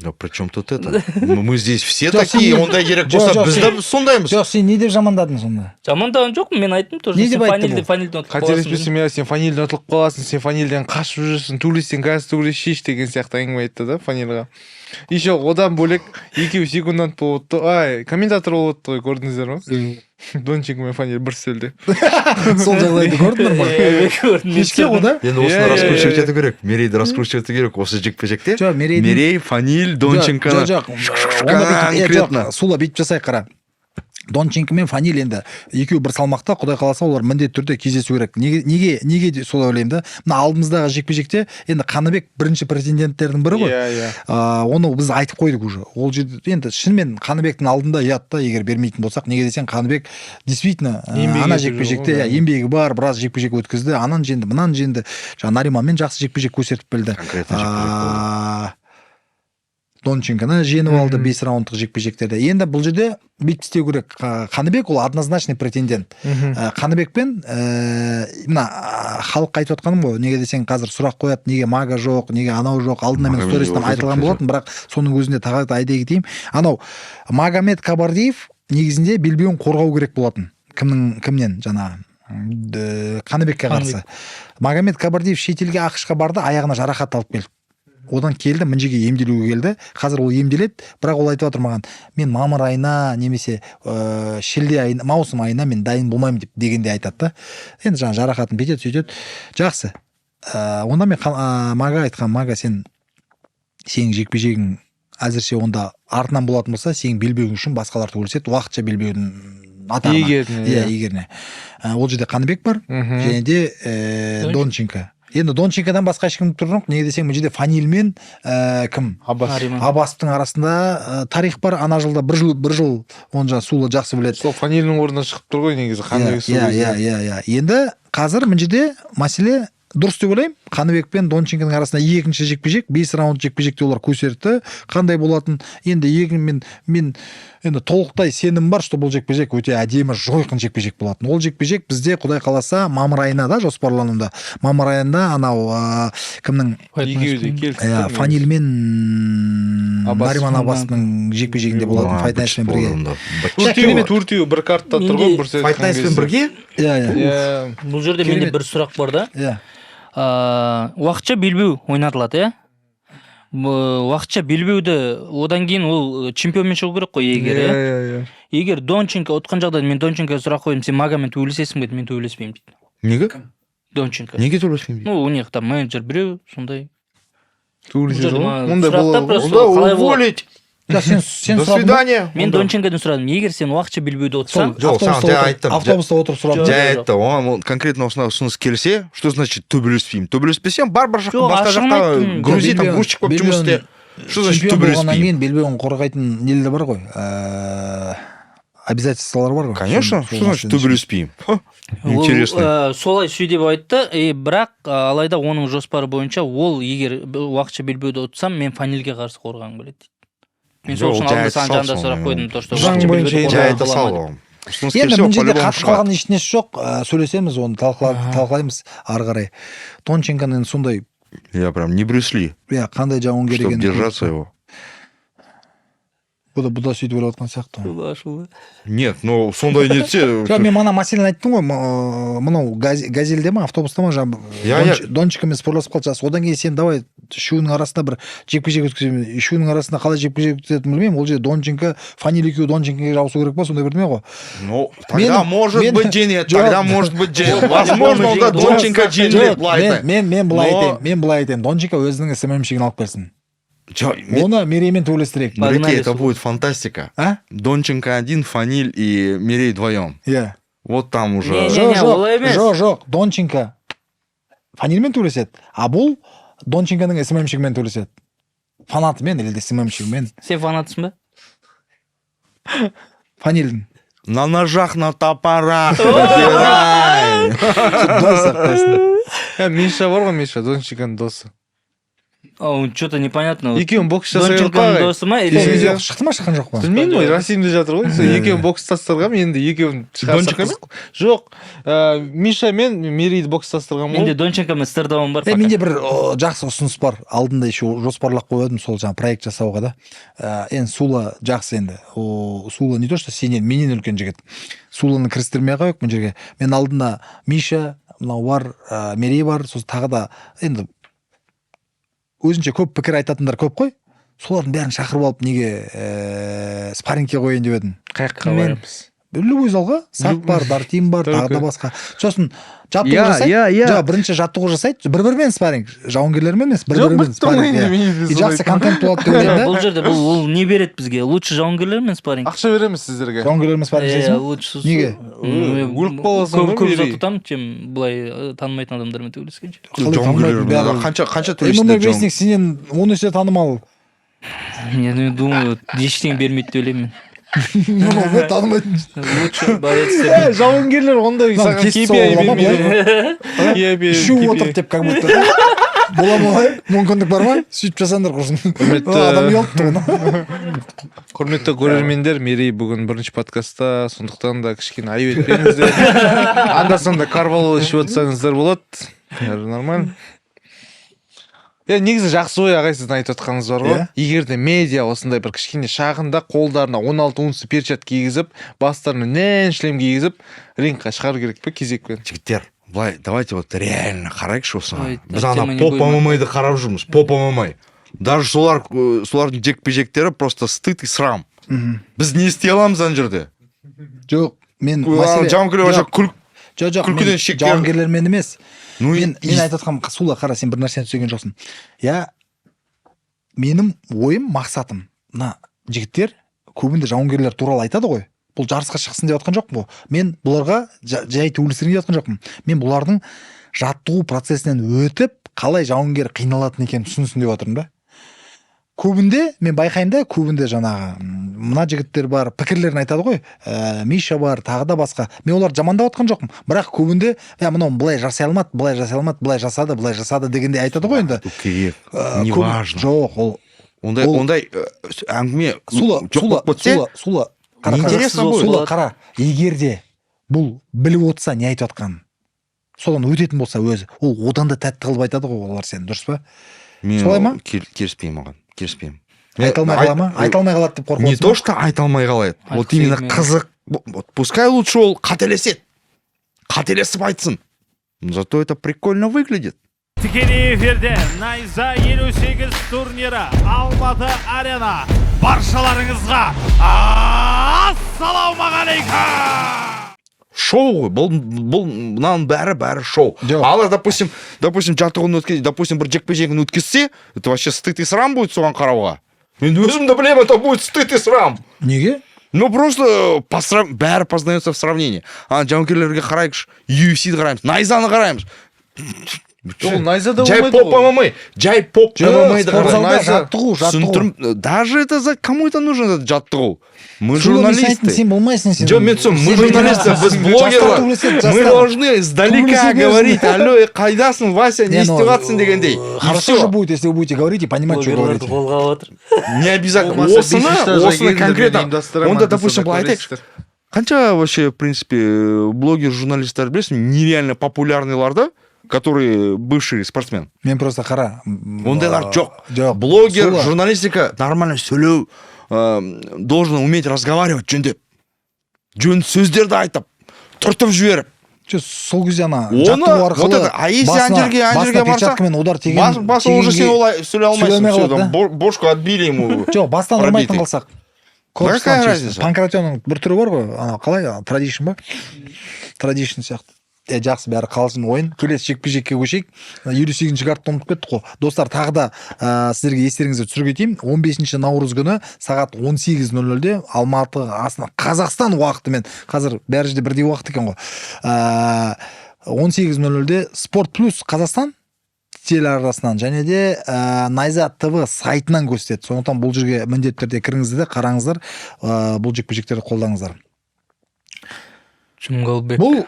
Да при чем тут это? Мы здесь все такие, ондай керек болса, біз де сондаймыз. Жоқ, сен не деп жамандадың сонда? Жамандаған жоқпын, мен айттым тоже. Не деп айтты бұл? Фанильден ұтылып Қателеспесем, сен Фанильден ұтылып қаласың, сен Фанильден қашып жүрсің, төбелессең, қазір төбелесшейш деген сияқты әңгіме айтты да Фанильға. Еще одан бөлек екеуі секундант болып отты. Комментатор болып отты ғой, көрдіңіздер ма? Донченко мен Фаниль бір стөлде. Сол жағдайды көрдіңдер ма? Кешке ғой да? Енді осыны раскручивать ету керек. Мерейді раскручивать ету керек. Осы жекпе-жекте. Мерей, Фаниль, Донченконы. Жоқ, Сула бүйтіп жасайық қара. Донченко мен Фаниль енді екеуі бір салмақта, құдай қаласа олар міндетті түрде кездесу керек. Неге солай ойлаймын да? Мына алдымыздағы жекпе-жекте енді Қаныбек бірінші претенденттердің бірі ғой. Оны біз айтып қойдық уже. Ол жерде енді шынымен Қаныбектің алдында ұятта, егер бермейтін болсақ, неге десең Қаныбек действительно ана жекпе-жекте еңбегі бар, біраз жекпе-жек өткізді, анан жеңді, мынан жеңді. Жаңа Нариманмен жақсы жекпе-жек көрсетіп білді. Донченконы жеңіп алды 5 раундтық жекпе-жектерде. Енді бұл жерде бүйтіп істеу керек. Қаныбек ол однозначный претендент. Қаныбекпен мына халық айтып отқаным ғой, неге десең қазір сұрақ қояды, неге мага жоқ, неге анау жоқ, алдында мен стористан айтылған болатын, бірақ соның өзінде тағы да айта кетейін. Анау Магомед Кабардиев негізінде белбеуін қорғау керек болатын. Кімнен жаңа Қаныбекке қарсы. Магомед Кабардиев шетелге ақшқа барды, аяғына жарақат алып келді. Одан келді, мінжеге емделуге келді. Қазір ол емделеді, бірақ ол айтып отыр маған, мен мамыр айына немесе шілде айына, маусым айына мен дайын болмаймын дегенде айтады да. Енді жаңа жарақатын бетеді, сөйтеді. Жақсы. Онда мен Мага айтқан, Мага сенің жекпе-жегің әзірше онда артынан болатын болса, сенің белбеуің үшін басқалар төбелеседі, уақытша белбеудің атағына. Егеріне. Ол жерде Қаныбек бар, және де Донченко. Енді Донченкодан басқа ешкім тұр жоқ. Неге десең, бұл жерде Фаниль мен кім? Аббастың арасында тарих бар. Ана жылда бір жыл оны жаңа Сула жақсы біледі. Сол Фанильдің орнына шығып тұр ғой негізі. Енді қазір бұл жерде мәселе дұрыс деп ойлаймын. Қаныбек пен Донченконың арасында екінші жекпе-жек, 5 раунд жекпе-жекте олар көрсетті. Қандай болатын? Енді мен енді толықтай сенім бар, что бұл жекпе-жек өте әдемі, жойқын жекпе-жек болатын. Ол жекпе-жек бізде құдай қаласа мамыр айына да жоспарлануда. Мамыр айында анау кімнің Фаниль мен Нариман Аббастың жекпе-жегінде болатын Fight Night'пен бірге. төртеуі бір картта тұр ғой, бір Fight Night'пен бірге? Иә. Бұл жерде менде бір сұрақ бар да. Иә. Уақытша белбеу ойнатылады, иә? Уақытша белбеуді одан кейін ол чемпионмен шығу керек қой, егер, иә? Егер Донченко ұтқан жағдайда мен Донченкоға сұрақ қойдым, сен Магомен төбелесесің бе? Мен төбелеспеймін дейді. Неге? Донченко. Неге төбелеспеймін? Ну, у них там менеджер біреу, сондай. Ондай Сұрақтар просто Онда қалай болады? уволить. Сен До сұрадың ба? свидания. Мен Донченкодан сұрадым, егер сен уақытша белбеуді ұтсаң, Жоқ, саған жай айттым. Автобуста отырып сұрадым. Жай айтты, оған конкретно осындай ұсыныс келсе, что значит төбелеспеймін? Төбелеспесем, бар жаққа, Жоқ, басқа ашығын жаққа айттым. грузи, там грузчик болып жұмыс істе. Что значит Чемпион болғаннан төбелеспеймін? кейін белбеуін қорғайтын нелер бар ғой. Обязательстволар бар ғой. Конечно, что значит төбелеспеймін? Интересно. Ол солай сүй деп айтты, бірақ алайда оның жоспары бойынша ол егер уақытша белбеуді ұтсам, мен фанилге қарсы қорғағым келеді дейді. Мен сол үшін алдында саған жанында сұрақ қойдым, то что Заң уақытша бойынша белбеуді Жай қорғауға айта бола ма сал деп. оған. Ұсыныс Енді келсе, мына жерде по-любому қатып шығады. қалған ешнесі жоқ. Сөйлесеміз, оны талқылаймыз ары қарай. Донченконың сондай, Я прям не Брюс Ли, қандай жауынгер чтобы екенін. держаться его. Бұда сөйтіп ойлап отқан сияқты. Шулы. Нет, ну сондай нетсе... Жоқ, мен мана мәселені айттым ғой, мынау газельде ма, автобуста ма, Донченкомен спорласып қалды. Одан кейін сен давай үшеуінің арасында бір жекпе-жек өткіземін. Үшеуінің арасында қалай жекпе-жек өткізетінін білмеймін. Ол жерде Донченко, Фаниль екеуі Донченкоге жауысу керек па, сондай бірдеме ғой. Ну, тогда может быть жеңеді, тогда может быть жеңеді. Возможно, онда Жоқ, Донченко жеңіледі, былай айтайын. Мен былай айтайын. Донченко өзінің СММ-шігін алып берсін. Оны Мереймен төбелестірейік. Нұреке, это будет фантастика. Донченко один, Фаниль и Мерей вдвоем. Иә. Вот там уже... олай емес. Жоқ, Донченко Фанильмен төбелеседі, а бұл Донченконың СММ-шігімен төбелеседі. Фанатымен, или СММ-шігімен. Сен фанатсың ба? Фанильдің. На ножах, на топорах. Выбирай. Миша бар ғой, Миша, Донченконың досы. Что-то непонятно. Екеуін бокс жасай Донченконың досы ма? Телевизия. Шықты ма, шыққан жоқ па? Білмеймін ғой, Расимде жатыр ғой. Екеуін бокстастырғам, енді екеуін Донченкомен? Жоқ, Миша мен Мерейді бокстастырғам Менде ғой. Донченкомен стырдауым бар. Менде бір жақсы ұсыныс бар. Алдында еще жоспарлап қойдым сол жаңа проект жасауға да. Енді Сула жақсы енді. Сула не то что сенен, менен үлкен жігіт. Суланы кірістірмей қойық бұл жерге. Мен алдында Миша, мынау бар, Мерей бар, сосын тағы да енді өзінше көп пікір айтатындар көп қой. Солардың бәрін шақырып алып неге спаррингке қойын деп едім. Қаяққа барамыз? Любой залға, Сақ бар, Дартим бар, тағы да басқа. Сосын жаттығу Иә, жасайды. иә. Жоқ, бірінші жаттығу жасайды. Бір-бірімен спарринг, жауынгерлермен емес, бір-бірімен спарринг. И жақсы контент болады деп ойлаймын Бұл да. жерде ол не береді бізге? Лучше жауынгерлермен спарринг. Ақша береміз сіздерге. Жауынгерлермен спарринг жасайсың ба? Лучше. Неге? Өліп қаласың ғой, Көп Мерей. зат ұтамын, чем былай танымайтын адамдармен төбелескенше. Жауынгерлер қанша Мындай төлейсіңдер бесник сенен 10 есе танымал. Я думаю, ештеңе бермейді деп ойлаймын мен. Мен танымайтын. Лучше боец деп. Жауынгерлер ондай Мынау саған кесіп KPI салуға ма, бермейді. Шу отыр деп как будто. Бола ма олай? Мүмкіндік бар ма? Сөйтіп жасаңдар құрсын. Адам ұялып тұр. Құрметті көрермендер, Мерей бүгін бірінші подкастта, сондықтан да кішкене айып етпеңіздер. Анда-санда карвал ішіп отсаңыздар болады. Нормально. Негізі жақсы ой ағай сіздің айтып отқаныңыз бар ғой. Егер де медиа осындай бір кішкене шағында қолдарына 16 унция перчат кигізіп, бастарына нән шлем кигізіп, рингқа шығару керек пе кезекпен? Жігіттер, былай, давайте вот реально қарайықшы осыған. Ой, Біз ана тема не поп будем. ММА-ды қарап жүрміз, поп ММА. Даже солардың жекпе-жектері просто стыд и срам. Біз не істей аламыз ана жерде? Жоқ, мен Жауынгерлер вообще күлкіден шектер. жауынгерлермен емес. Ну, Мен айтып отқаным, Сула, қара, сен бір нәрсені түсінген жоқсың. Менің ойым, мақсатым, мына жігіттер көбінде жауынгерлер туралы айтады ғой. Бұл жарысқа шықсын деп отқан жоқпын ғой. Мен бұларға жай төбелестерін деп отқан жоқпын. Мен бұлардың жаттығу процесінен өтіп, қалай жауынгер қиналатын екенін түсінсін деп отырмын да. Көбінде мен байқаймын да, көбінде жаңағы мына жігіттер бар, пікірлерін айтады ғой. Миша бар, тағы да басқа. Мен оларды жамандап отқан жоқпын. Бірақ көбінде мынау былай жасай алмады, былай жасады дегенде айтады ғой енді. Керек, неважно. Жоқ, ол Ондай әңгіме Сула, қара, егер де бұл біліп отырса не айтып отқанын, содан өтетін болса өзі, ол одан да тәтті қылып айтады ғой олар сені, дұрыс па? Солай ма? Келіспеймін оған, келіспеймін. айта алмай қала ма? Айта алмай қалады деп қорқып Не отырсың то, ба? что айта алмай қалады. Вот Айтқысы именно келмейді. қызық. Вот пускай лучше ол қателеседі. Қателесіп айтсын. Зато это прикольно выглядит. Тікелей эфирде Найза 58 турнирі Алматы арена. Баршаларыңызға ассалаумағалейкум. Шоу ғой. Бұл мынаның бәрі шоу. Жоқ. Ал допустим, жаттығуын допустим, бір жекпе-жегін өткізсе, это вообще стыд и срам будет соған қарауға. Мен өзім де білемін, это будет стыд и срам. Неге? Ну просто бәрі познается в сравнении. Жауынгерлерге қарайықшы, UFC-ді қараймыз, Найзаны қараймыз. ол найзада Жай болмайды поп ММА, жай поп ММА-ды спортзалда қараймыз. жаттығу. Даже это кому это нужно, этот жаттығу? Мы Журналист журналисты. сен болмайсың сен. Жоқ, мен түсем, мы журналисты, біз блогерлар. Мы должны издалека говорить: алло, қайдасың, Вася, не істеватсың дегендей. И Хорошо же все. будет, если вы будете говорить и понимать, что говорите. қолға отыр. Не обязательно. Болмаса Осыны бесінші конкретно. ұйымдастырамын, Онда, десе допустим, де былай айтайықшы. көресіздер. Қанша вообще, в принципе, блогер, журналисттер білесің, нереально популярныйлар да, которые бывший спортсмен. Мен просто қара. Ондайлар жоқ. Жоқ. Блогер, Солар. журналистика нормально сөйлеу, должен уметь разговаривать жөндеп. Жөн сөздерді айтып, түртіп жіберіп. Сол кезде ана Оны, жаттығу арқылы вот это, а если анжерге басына барса, перчаткамен удар теген. басы уже сен олай сөйлей алмайсың. сөйлемей Все, қалады, там бошку отбили ему. Жоқ, бастан ұрмайтын пробитый. қалсақ. Какая разница? Панкратионның бір түрі бар ғой, ана қалай, традишн ба? Традишн сияқты. Жақсы, бәрі қалсын ойын. Келесі жекпе-жекке көшейік. 58-ші картты ұмытып кеттік қой. Достар, тағы да сіздерге естеріңізді түсіріп кетейін. 15 наурыз күні сағат 18:00-де Алматы, астана, Қазақстан уақытымен, қазір бәрі жерде бірдей уақыт екен ғой. 18:00-де Спорт плюс Қазақстан телеарнасынан және де Найза ТВ сайтынан көрсетеді. Сондықтан бұл жерге міндетті түрде кіріңіздер де қараңыздар, бұл жекпе-жектерді қолдаңыздар. Жұмғалбек. Бұл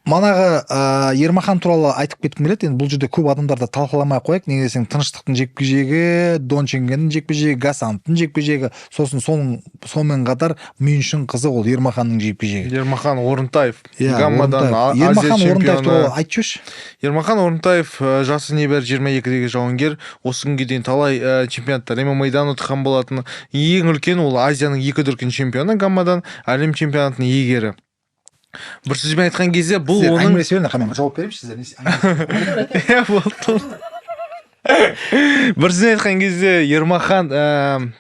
манағы Ермахан туралы айтып кеткім келеді. Енді бұл жерде көп адамдарды талқыламай қояйық. Неге десең, тыныштықтың жекпе-жегі, Дончингеннің жекпе-жегі, Гасановтың жекпе-жегі, сосын сонымен қатар мен үшін қызық ол Ермаханның жекпе-жегі. Ермахан Орынтаев, Иә, Гаммадан Орынтаев. Азия Ермахан Орынтаев туралы чемпионы. айтып жүрші. Ермахан Орынтаев жасы небәрі 22-дегі жауынгер, осы күнге дейін талай чемпионаттар ММА-дан ұтқан болатын. Ең үлкен ол Азияның 2 дүркін чемпионы, Гаммадан әлем чемпионатының иегері. Бір сөзбен айтқан кезде бұл Сіздер оның әңгімелесе беріңдер, мен жауап берейінші сіздер. бір сөзбен айтқан кезде Ермахан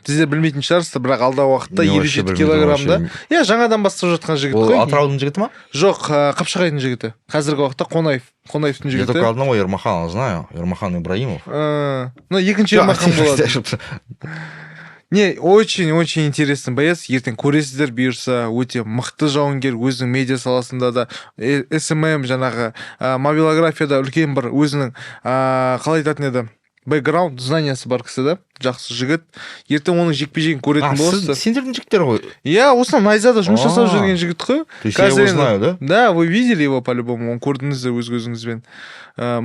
сіздер білмейтін шығарсыздар, бірақ алдағы уақытта Не, вообще 57 білмеймін, килограммда. вообще. Иә, жаңадан бастап жатқан жігіт Ол қой. Атыраудың жігіті ма? Жоқ, Қапшағайдың жігіті. Қазіргі уақытта Қонаевтың Я только жігіті. одного Ермахана знаю, Ермахан Ибраимов. Ну, екінші Ермахан болады. Не, очень интересный боец. Ертең көресіздер, бұйырса, өте мықты жауынгер, өзінің медиа саласында да, СММ жаңағы мобилографияда үлкен бір өзінің қалай айтатын еді, бэкграунд, знаниясы бар кісі да, жақсы жігіт. Ертең оның жекпе-жегін көретін боласыздар. Сендердің жігіттер ғой. Я осыны Найзада жұмыс жасап жүрген жігіт қой. То есть я его знаю, да? Да, вы видели его по-любому, оны көрдіңіздер өз көзіңізбен.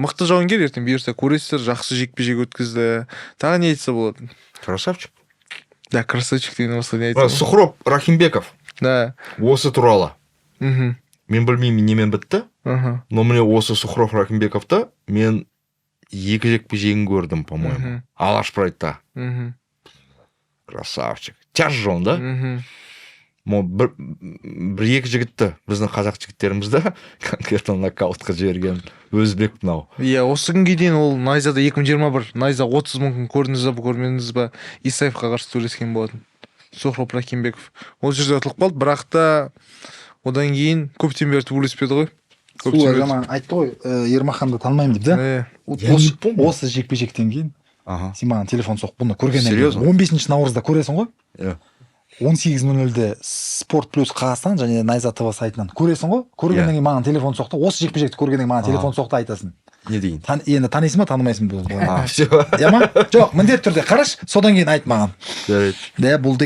Мықты жауынгер, ертең бұйырса көресіздер, жақсы жекпе-жек өткізді. Тағы не айтса болады? Красавчик. Да, красавчик деген осылай не айтса. Сухроб Рахимбеков. Да. Осы туралы. Мхм. Мен білмеймін немен бітті, Ага. но мне осы Сухров Рахимбековты мен 2 жекпе-жегін көрдім, по-моему. Мгм. Алаш Прайдта. Мхм. Красавчик. Тяж же он, да? Мхм. Бір 2 жігітті, біздің қазақ жігіттерімізді конкретно нокаутқа жіберген өзбек мынау. Иә, осы күнге дейін ол Найзада 2021, Найза 30 мүмкін көрдіңіз бе, көрмедіңіз бе, Исаевқа қарсы төрешкен болатын. Сухроб Рахимбеков. Ол жерде ұтылып қалды, бірақ та одан кейін көптен бері төбелеспеді ғой. Солар жаңа айтты ғой, Ермаханды танымаймын деп, да? Иә. Осы жекпе-жектен кейін Ага. сен маған телефон соқ, бұны көргеннен Серьезно? кейін 15 наурызда көресің ғой. Иә. 18:00-де Спорт плюс Қазақстан және Найза ТВ сайтынан көресің ғой. Көргеннен кейін маған телефон соқты. Осы жекпе-жекті көргеннен кейін маған телефон соқты, айтасың. Не дейін? Енді танисың ба, танымайсың ба? Все. Я ма? Жоқ, міндетті түрде қараш, содан кейін айт маған. Жарайды. Да, бұл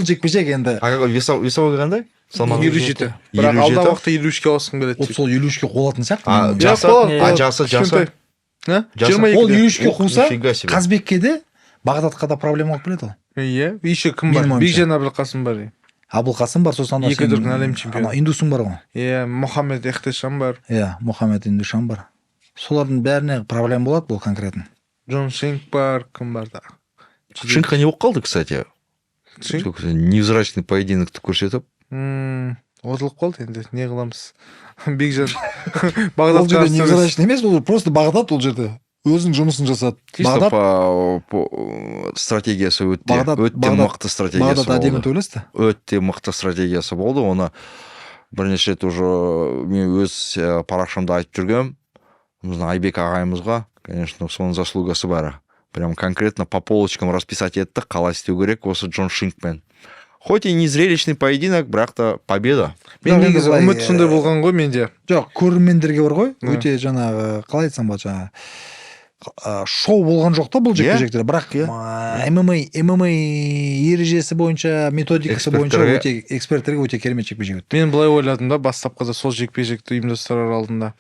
жекпе-жек енді весовой қандай? 57. Бірақ алдағы уақытта 53-ке ауысқым келеді. сол 53-ке қолатын сияқты. Жасы. Ол 53-ке қуса, Нифига себе. Қазбекке де, Бағдатқа да проблема болып келеді ол. Иә, еще кім бар? Менің ойымша. Бекжан Әбілқасым бар. Абылқасым бар, сосын анау 2 дүркін әлем чемпионы. Индусың бар ғой. Иә, Мұхаммед Эхтешан бар. Иә, Мұхаммед Индушан бар. Солардың бәріне проблема болады бұл конкретно. Джон Шенк бар, кім бар да? Шинкқа не болып қалды, кстати? Шинк? Невзрачный поединокты көрсетіп. Отылып қалды енді, не қыламыз. Бекжан Ол Бағдат жерде невзрачный емес, ол просто Бағдат ол жерде. Өзінің жұмысын жасады. Чисто по стратегиясы өтте мықты стратегиясы Бағдат әдемі болды. төйлесті. Өтте мықты стратегиясы болды. Оны бірнеше рет уже мен өз парақшамда айтып жүргем. Біздің Айбек ағайымызға, конечно, соның заслугасы бар. Прям конкретно по полочкам расписать етті, қалай істеу керек осы Джон Шинкпен. Хоть и не зрелищный поединок, бірақ та победа. Мен негізі үміт сондай болған ғой менде. Жоқ, көрермендерге бар ғой, өте жаңағы, қалай айтсам болады, жаңағы шоу болған жоқ та бұл жекпе-жектер, бірақ ММА ережесі бойынша, методикасы бойынша өте эксперттерге өте керемет жекпе-жек өтті. Мен былай ойладым да, бастапқыда сол жекпе-жекті ұйымдастырар алдында.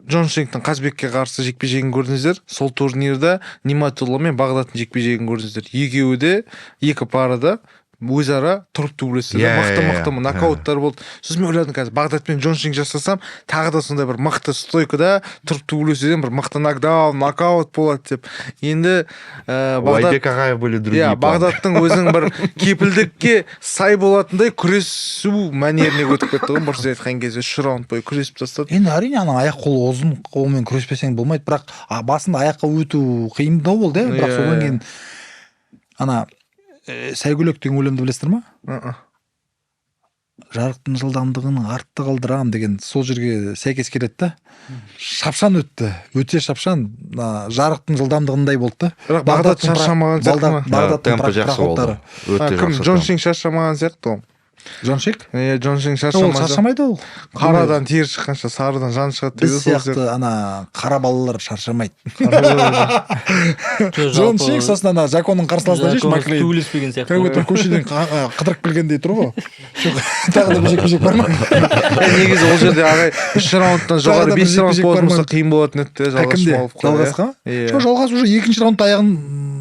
Джон Шинктің Қазбекке қарсы жекпе-жегін көрдіңіздер. Сол турнирда Ниматулла мен Бағдаттың жекпе-жегін көрдіңіздер. Екеуі де, екі парада өзара тұрып төбелесті. Мықты нокауттар болды. Сосын мен ойладым, қазір Бағдат пен Джон Шинк жасасам, тағы да сондай бір мықты стойкада тұрып төбелесуден бір мықты нокдаун, нокаут болады деп. Енді Айбек ағай были другие. Бағдаттың өзінің бір кепілдікке сай болатындай күресу мәнеріне өтіп кетті ғой. Бұрыс айтқан кезде 3 раунд бойы күресіп тастады. Енді әрине ана аяқ қолы ұзын қолмен күреспесең болмайды, бірақ басында аяққа өту қиындау болды, бірақ содан кейін ана сәйгүлек деген өлеңді білесіздер ма? Жарықтың жылдамдығын артта қалдырам деген сол жерге сәйкес келеді да. Шапшан өтті, өте шапшан, жарықтың жылдамдығындай болды да. Бірақ Бағдат шаршамаған сияқты ма? Бағдаттың проходтары. Кім? Джон Шинк шаршамаған сияқты ол. Джон Шинк? Джон Шинк Ол шаршамайды ол. Қарадан тері шыққанша сарыдан жан шығады. Біз сияқты ана қара балалар шаршамайды. Джон Шинк сосын ана Жаконның қарсыласына жеш Маклейн. Төбелеспеген сияқты. Как будто көшеден қыдырып келгендей тұр ғой. Тағы да бір жекпе-жек бар ма? Негізі ол жерде ағай 3 раундтан жоғары 5 раунд болатын болса қиын болатын еді. Жалғасқа? Жоқ, жалғас уже 2-ші раундта аяғын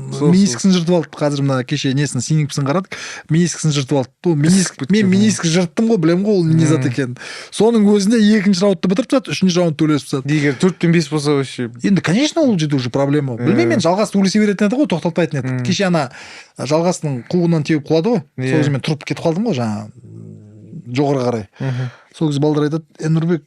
менискісін жыртып алды. Қазір мына кеше несін синипсін қарадық. Менискісін жыртып алды. Мен менискіс жырттым ғой, білем ғой ол не зат екен. Соның өзінде 2-ші раундты бітіріп тастады, 3-ші раунд төлесіп тастады. Егер 4-5 болса вообще. Енді, конечно, ол жерде уже проблема. Білмеймін, мен жалғас төлесе беретін еді ғой, тоқтатпайтын еді. Кеше ана жалғастың қуғынан теуіп құлады ғой. Сол кезде мен тұрып кетіп қалдым ғой, жаңа жоғары қарай. Сол кезде балдар айтады, Нұрбек,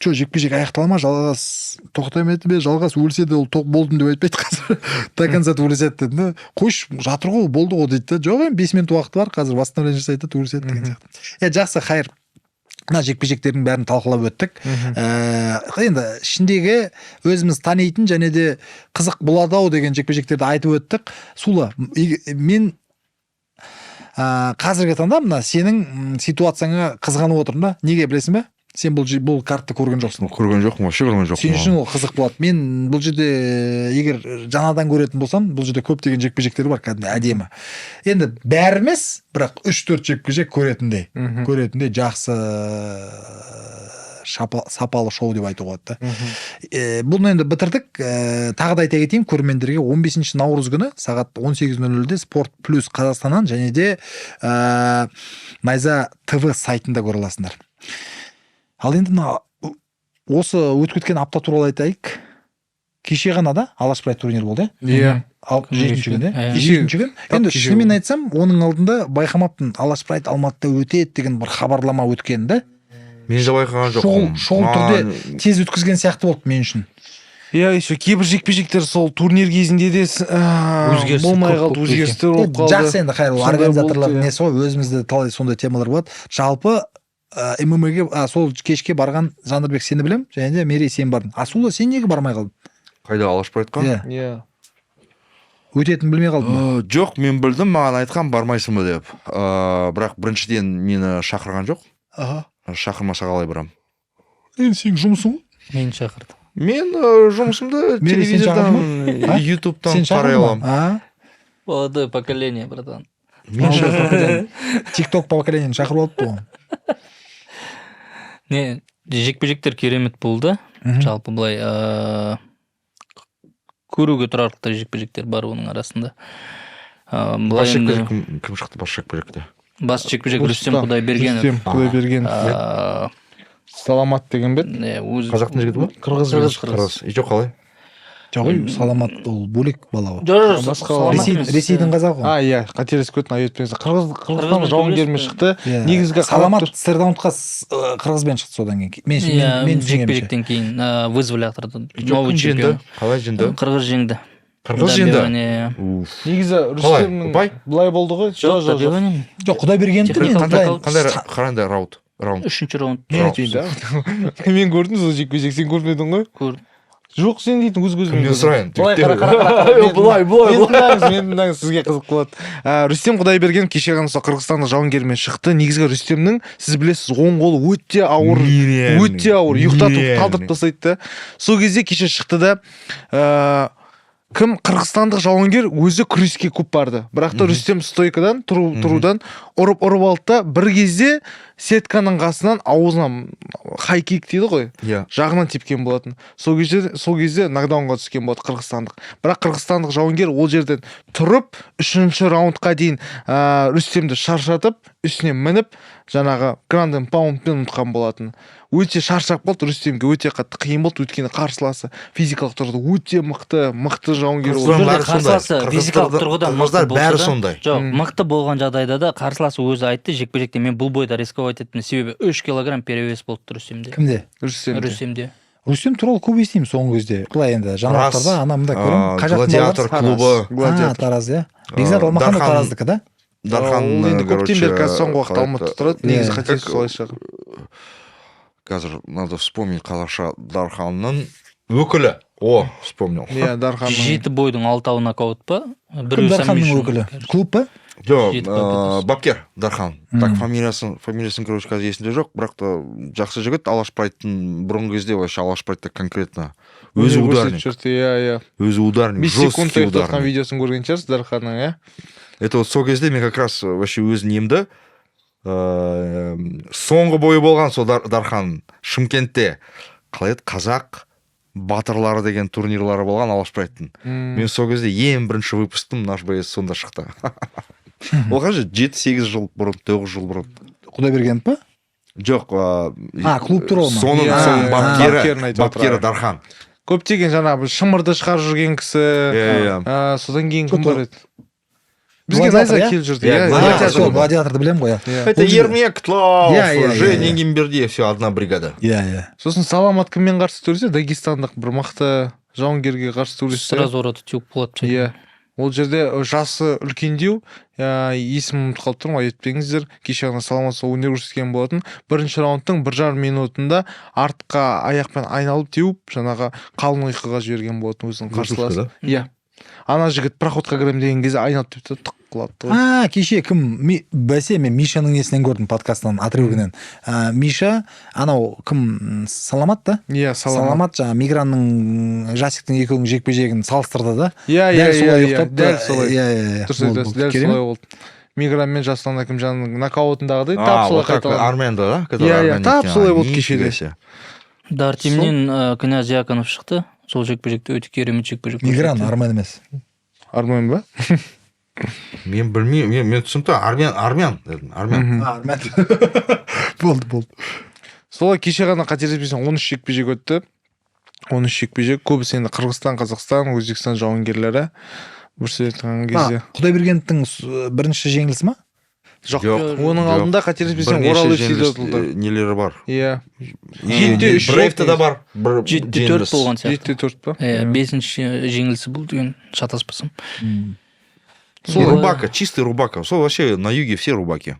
жекпе-жек аяқталма, жалғас тоқтамайды бе, жалғас өлсе де ол тоқ болдым деп айтпайды қазір. До конца төбелеседі деді. Қойш, жатыр ғой, болды ғой дейді. Жоқ, 5 минут уақыты бар, қазір восстановление жасайды, төбелеседі деген сияқты. Жақсы, хайыр. Мына жекпе-жектердің бәрін талқылап өттік. Енді ішіндегі өзіміз танитын және де қызық болады ау деген жекпе-жектерді айтып өттік. Сула, мен қазіргі таңда мына сенің ситуацияңа қызғанып отырмын да. Неге білесің бе? Сен бұл картты көрген жоқсың. Көрген жоқпын, вообще көрген жоқпын. Сен үшін ол қызық болады. Мен бұл жерде егер жаңадан көретін болсам, бұл жерде көптеген жекпе-жектер бар, кәдімгі әдемі. Енді бәрі емес, бірақ 3-4 жекпе-жек көретіндей жақсы сапалы шоу деп айтуға болады. Бұны енді бітірдік. Тағы да айта кетейін көрермендерге 15 наурыз күні сағат 18:00-де Спорт Плюс Қазақстаннан және де Найза ТВ сайтында көре аласыңдар. Ал енді осы өтіп кеткен апта туралы айтайық. Кеше ғана да Алаш Прайд турнир болды. Иә. 7-ші күн. Енді шынымен айтсам, оның алдында байқамаппын. Алаш Прайд Алматыда өтеді деген бір хабарлама өткен да. Мен де байқаған жоқпын. Шоу түрде тез өткізген сияқты болды мен үшін. Иә, еще кейбір жекпе-жектер сол турнир кезінде де болмай қалды, өзгерістер болып қалды. Жақсы енді хайыр, организаторлардың несі ғой, өзімізде талай сондай темалар болады. Жалпы ММА-ге сол кешке барған Жандарбек сені білем, және де Мерей сен бардың. Асула сен неге бармай қалдың? Қайда, Алаш Прайдқа? Иә. Өтетін білмей қалдың ба? Жоқ, мен білдім, маған айтқан бармайсың ба деп. Бірақ біріншіден мені шақырған жоқ. Шақырмаса қалай барам? Енді сен жұмысың ғой? Мені шақырды. Мен жұмысымды телевизордан, ютубтан қарай аламын. Молодое поколение, братан. Мен шақырған. Тикток поколениені шақырып алыпты ғой. Не, жекпе-жектер керемет болды. Жалпы былай көруге тұрарлықтай жекпе-жектер бар оның арасында. Бас жекпе-жек кім шықты бас жекпе-жекте? Бас жекпе-жек Рүстем Құдайбергенов. Саламат деген бет. Қазақтың жігіті ма? Қырғыз. Жоқ, қалай? Жоқ, Саламат ол бөлек бала ғой. жоқ басқа саламат емес. Ресейдің қазағы ғой. Иә, қателесіп кеттім, айыппен. Қырғызстан жауынгермен шықты. Иә. Негізгі Саламат сырдаунтқа қырғызбен шықты содан кейін. Мен жекпе-жектен кейін вызвали ақтырды. Кім жеңді? Қалай жеңді? Қырғыз жеңді. Қырғыз жеңді? Добивание. негізі Рүстемнің ұпай? былай болды ғой. Жоқ, добивание. жоқ, Құдайбергеновті мен Қандай раунд? Үшінші раунд. Мен көрдім сол жекпе-жек, сен көрмедің ғой? Көрдім. Жоқ, сен дейтін өз көзімен. Кімнен сұрайын? Былай Мен тыңдаңыз, сізге қызық болады. Рүстем Құдайбергенов кеше ғана сол Қырғызстанның жауынгерімен шықты. Негізгі Рүстемнің, сіз білесіз, оң қолы өте ауыр, ұйықтатып қалдырып тастайды да. Сол кезде кеше шықты да, кім қырғызстандық жауынгер өзі күреске көп барды. Бірақ та Рүстем стойкадан тұрудан ұрып алды да, бір кезде сетканың қасынан аузына хайкик дейді ғой. Иә. Жағынан тепкен болатын. Сол кезде нокдаунға түскен болды қырғызстандық. Бірақ қырғызстандық жауынгер ол жерден тұрып, 3-ші раундқа дейін Рүстемді шаршатып, үстіне мініп, жаңағы гранден паундпен ұмытқан болатын. Өте шаршап қалды, Рүстемге өте қатты қиын болды, өйткені қарсыласы физикалық тұрғыда өте мықты жауынгер болды. Қарсыласы физикалық тұрғыдан мықты бәрі болса сондай. да, жоқ, мықты болған жағдайда да қарсыласы өзі айтты, жекпе-жекте мен бұл бойда рисковать еттім, себебі 3 килограмм перевес болды Рүстемде. Кімде? Рүстемде. Рүстем туралы көп естимін соңғы кезде. Былай енді жаңалықтарда анамда көремін. Гладиатор клубы. Тараз, иә. Бекзат Алмаханов Тараздікі да? Дархан, енді көптен бері қазір соңғы уақытта Алматыда тұрады. Негізі қателес солай шығар. Қазір надо вспомнить қазақша Дарханның өкілі. О, вспомнил. Иә, Дарханның. 7 бойдың 6-ауы нокаут па? Кім Дарханның өкілі? Клуб па? Жоқ, бапкер Дархан. Так, фамилиясын, короче, қазір есімде жоқ, бірақ та жақсы жігіт. Алаш Прайдтың бұрынғы кезде вообще Алаш Прайдта конкретно өзі ударник. Иә. Өзі ударник, 5 секунд жесткий тоқтатқан ударник. видеосын көрген шығарсыз Дарханның, иә? Это вот сол кезде мен как раз вообще өзін емді. Соңғы бойы болған сол Дархан Шымкентте қалай еді, қазақ батырлары деген турнирлары болған Алаш Прайдтың. Мен сол кезде ең бірінші выпустым, наш боец сонда шықты. Ол қанша 7-8 жыл бұрын, 9 жыл бұрын. Құдайбергенов па? Жоқ, клуб туралы ма? Соның бапкері Дархан. Көптеген жаңағы шымырды шығарып жүрген кісі. Содан кейін кім бар еді? Бізге найза келіп жүрді. Гладиаторды білем ғой. Это Ермек, Тлов, Женя Гимбердиев, все одна бригада. Иә. Сосын Саламат кіммен қарсы төрешсе, Дагестандық бір мықты жауынгерге қарсы төрешсе. Сразу ұрады теуіп болады. Иә. Ол жерде жасы үлкендеу, есімін ұмытып қалып тұрмын, айтпеңіздер. Кеше ғана Саламат сол өнер көрсеткен болатын. Бірінші раундтың 1,5 минутында артқа аяқпен айналып теуіп, жаңағы қалың ұйқыға жіберген болатын өзінің қарсыласы. Иә. Ана жігіт проходқа кірем деген кезде айналып тіпті тұқ қылады. Кеше кім? Бәсе, мен Мишаның несінен көрдім, подкастынан, отрывогінен. Миша, анау кім? Саламат да? Иә, Саламат жаңа Мигранның Жасиктің екеуінің жекпе-жегін салыстырды да. Иә, дәл солай. Дұрыс айтасыз, дәл солай болды. Мигран мен Жасұлан Акимжанның нокаутындағыдай тап солай қайталады. Арменда, да? Иә, тап солай болды кешеде. Дартимнен князь Яконов шықты. Сол жекпе-жекте өте керемет жекпе-жек. Мигран, армен емес. Армен ба? Мен білмеймін, мен түсінікті, армян дедім, армян. Болды. Солай кеше ғана қателеспесем 13 жекпе-жек өтті. 13 жекпе-жек, көбісі енді Қырғызстан, Қазақстан, Өзбекстан жауынгерлері. Бір сөз айтқан кезде. Құдайбергеновтың бірінші жеңілісі ма? Жоқ. Оның алдында қателеспесем Орал FC-де ұтылды. Нелері бар. Иә. 7-3 Брейвте да бар. 7-4 болған сияқты. 7-4 па? 5-ші жеңілісі бұл деген шатаспасам. Рубака, чистый рубака. Сол вообще на юге все рубаки.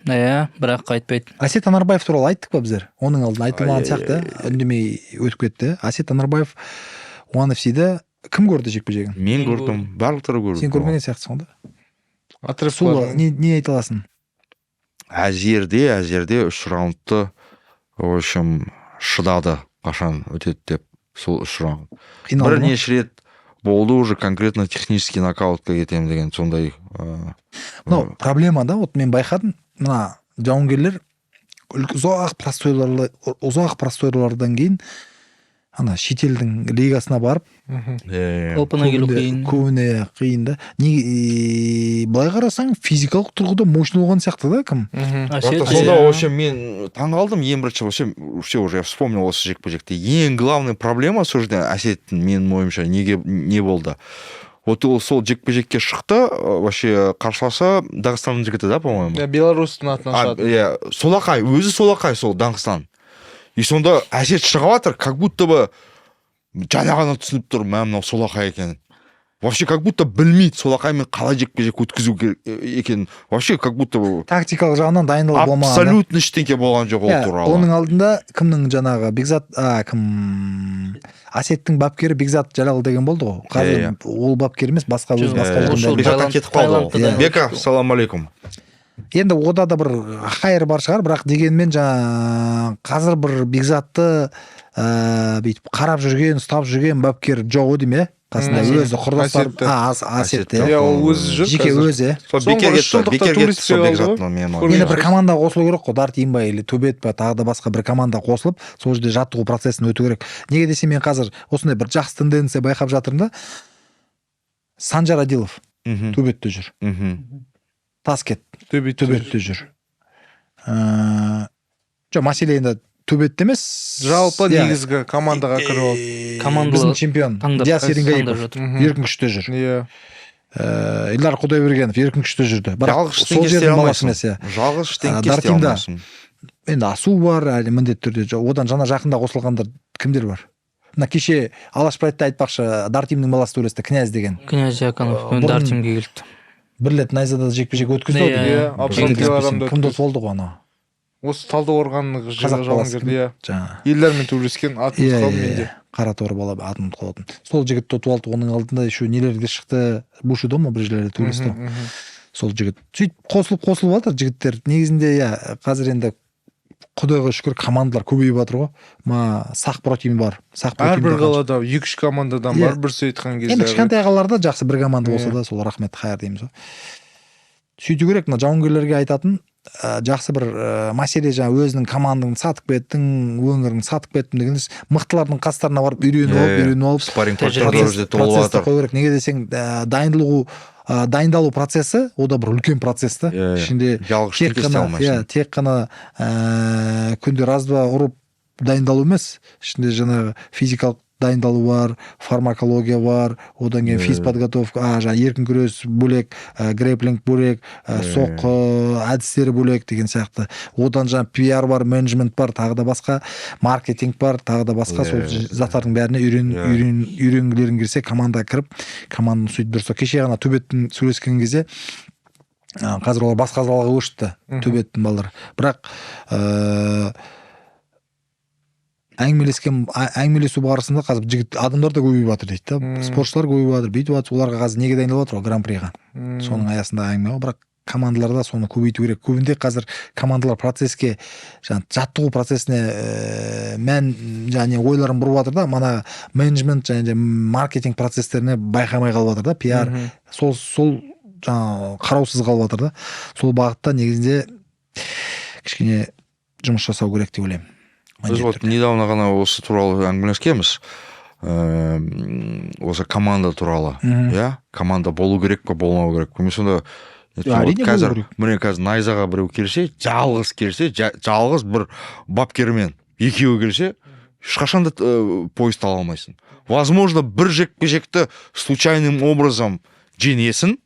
Иә, бірақ қайтпайды. Асет Анарбаев туралы айттық па біздер? Оның алдында айтылмаған сияқты, үндемей өтіп кетті. Асет Анарбаев One FC-де кім көрді жекпе-жегін? Мен көрдім, барлықтары көрді. Сен көрмеген сияқтысың да? Сол не айта аласың? Әзерде 3 раундты, в общем, шыдады қашан өтеді деп, сол 3 раунд. Бірнеше рет болды уже конкретно технический нокаутқа кетемін деген сондай. Проблема да, вот мен байқадым, мына жауынгерлер ұзақ простойлардан кейін ана шетелдің лигасына барып опына келу қиын. Көбіне қиын да. былай қарасаң физикалық тұрғыда мощный болған сияқты да кім. Әсет, Сонда вообще мен таңғалдым ең бірінші вообще уже я вспомнил осы жекпе-жекте. Ең главный проблема сол жерде Әсеттің менің ойымша не болды. Вот ол сол жекпе-жекке шықты, вообще қарсыласы Дағыстанның жігіті да, по-моему. Беларусьтың атынан шығады. Иә, солақай, өзі солақай сол Дағыстан. И сонда Әсет шығып жатыр, как будто бы жаңа ғана түсініп тұр, мынау солақай екенін. Вообще как будто білмейді солақаймен қалай жекпе-жек өткізу керек екенін. Вообще как будто Тактикалық жағынан дайындалып болмаған. абсолютно ештеңке болған жоқ ол туралы. Оның алдында кімнің жаңағы Бекзат, Әсеттің бапкері Бекзат Жалал деген болды ғой. Қазір ол бапкер емес, басқа өзі басқа Ошол жерде. кетіп қалды. Бека, салам алейкум. Енді ода да бір хайыр бар шығар, бірақ дегенмен жаңа қазір бір Бекзатты бүйтіп қарап жүрген, ұстап жүрген бапкер жоқ деймін, қасында өзі құрдастар Әсет. Иә, ол өзі жүр. Жеке өзі. Сол бекер кетті сол Бекзаттың мен. Енді бір команда қосылу керек қой, Дартим ба или Төбет па, тағы да басқа бір команда қосылып, сол жерде жаттығу процесін өту керек. Неге десе мен қазір осындай бір жақсы тенденция байқап жатырмын да. Санжар Адилов Төбетте жүр. Таскет Төбетте жүр. Жоқ, мәселе енді Төбетте емес, Жалпы негізгі командаға кіріп алды. Біздің чемпион Диас Еренгаипов еркін күште жүр. Иә. Илдар Құдайбергенов еркін күште жүрді. Жалғыз Сол жердің баласы емес. Жалғыз ештеңке істей Дартимда алмайсың. енді Асу бар, әлі міндетті түрде. Одан жаңа жақында қосылғандар кімдер бар? Мына кеше Алашбайтты айтпақшы, Дартимнің баласы төрешті Князь деген. Князь Яканов Дартимге келді. Бір рет найзада жекпе-жек өткізді. Иә, 60 килограммда кімді болды ғой ана? Осы Талдықорғанның Қазақ баласы. жауынгері, Жаңа. елдермен төбелескен атын қалды менде. Қара торы бала атын қалатын. Сол жігіт ұтып алды, оның алдында еще нелерге шықты, Бушидо ма бір жерлерде төбелесті. Сол жігіт. Сөйтіп қосылып жатыр жігіттер. Негізінде иә, қазір енді Құдайға шүкір командалар көбейіп жатыр ғой. Сақ противень бар. Әрбір қалада 2-3 командадан бар, бір сөйтқан кезде. Енді кішкентай қалаларда жақсы бір команда болса да, сол рахмет хайыр дейміз ғой. Сөйту керек, мына жауынгерлерге айтатын жақсы бір мәселе, жаңа өзінің командаңды сатып кеттің, өңіріңді сатып кеттім дегенде мықтылардың қастарына барып үйреніп алып спарринг партнерлер өзі толып жатыр. Неге десең, дайындалу процесі, о да бір үлкен процесс та. Ішінде тек қана күнде раз-два ұрып дайындалу емес, ішінде жаңағы физикалық дайындалу бар, фармакология бар, одан кейін физподготовка, жаңа еркін күрес бөлек, грэплинг бөлек, соққы әдістері бөлек деген сияқты. Одан жаңа PR бар, менеджмент бар, тағы да басқа, маркетинг бар, тағы да басқа, сол заттардың бәріне үйренгілерің келсе, командаға кіріп, команданы сөйтіп дұрыс. Кеше ғана Төбеттің сөйлескен кезде қазір олар басқа залға көшті, Төбеттің балалары. Бірақ әңгімелесу барысында қазір жігіт адамдар да көбейіп жатыр дейді да, спортшылар көбейіп жатыр, бүйтіп жатыр, оларға қазір неге дайындалып жатыр ғой, гран-приға. Соның аясында әңгіме ғой, бірақ командаларда соны көбейту керек. Көбінде қазір командалар процеске, жаттығу процесіне мән және ойларын бұрып жатыр да, мана менеджмент және маркетинг процестеріне байқамай қалып жатыр да, PR, сол жаңа қараусыз қалып жатыр да. Сол бағытта негізінде кішкене жұмыс жасау керек деп ойлаймын. Біз вот недавно ғана осы туралы әңгімелескенбіз. Осы команда туралы. Иә, команда болу керек па, болмау керек па? Мен сонда қазір найзаға біреу келсе, жалғыз бір бапкермен екеуі келсе, ешқашан да поезд ала алмайсың. Возможно, бір жекпе-жекті случайным образом жеңесің,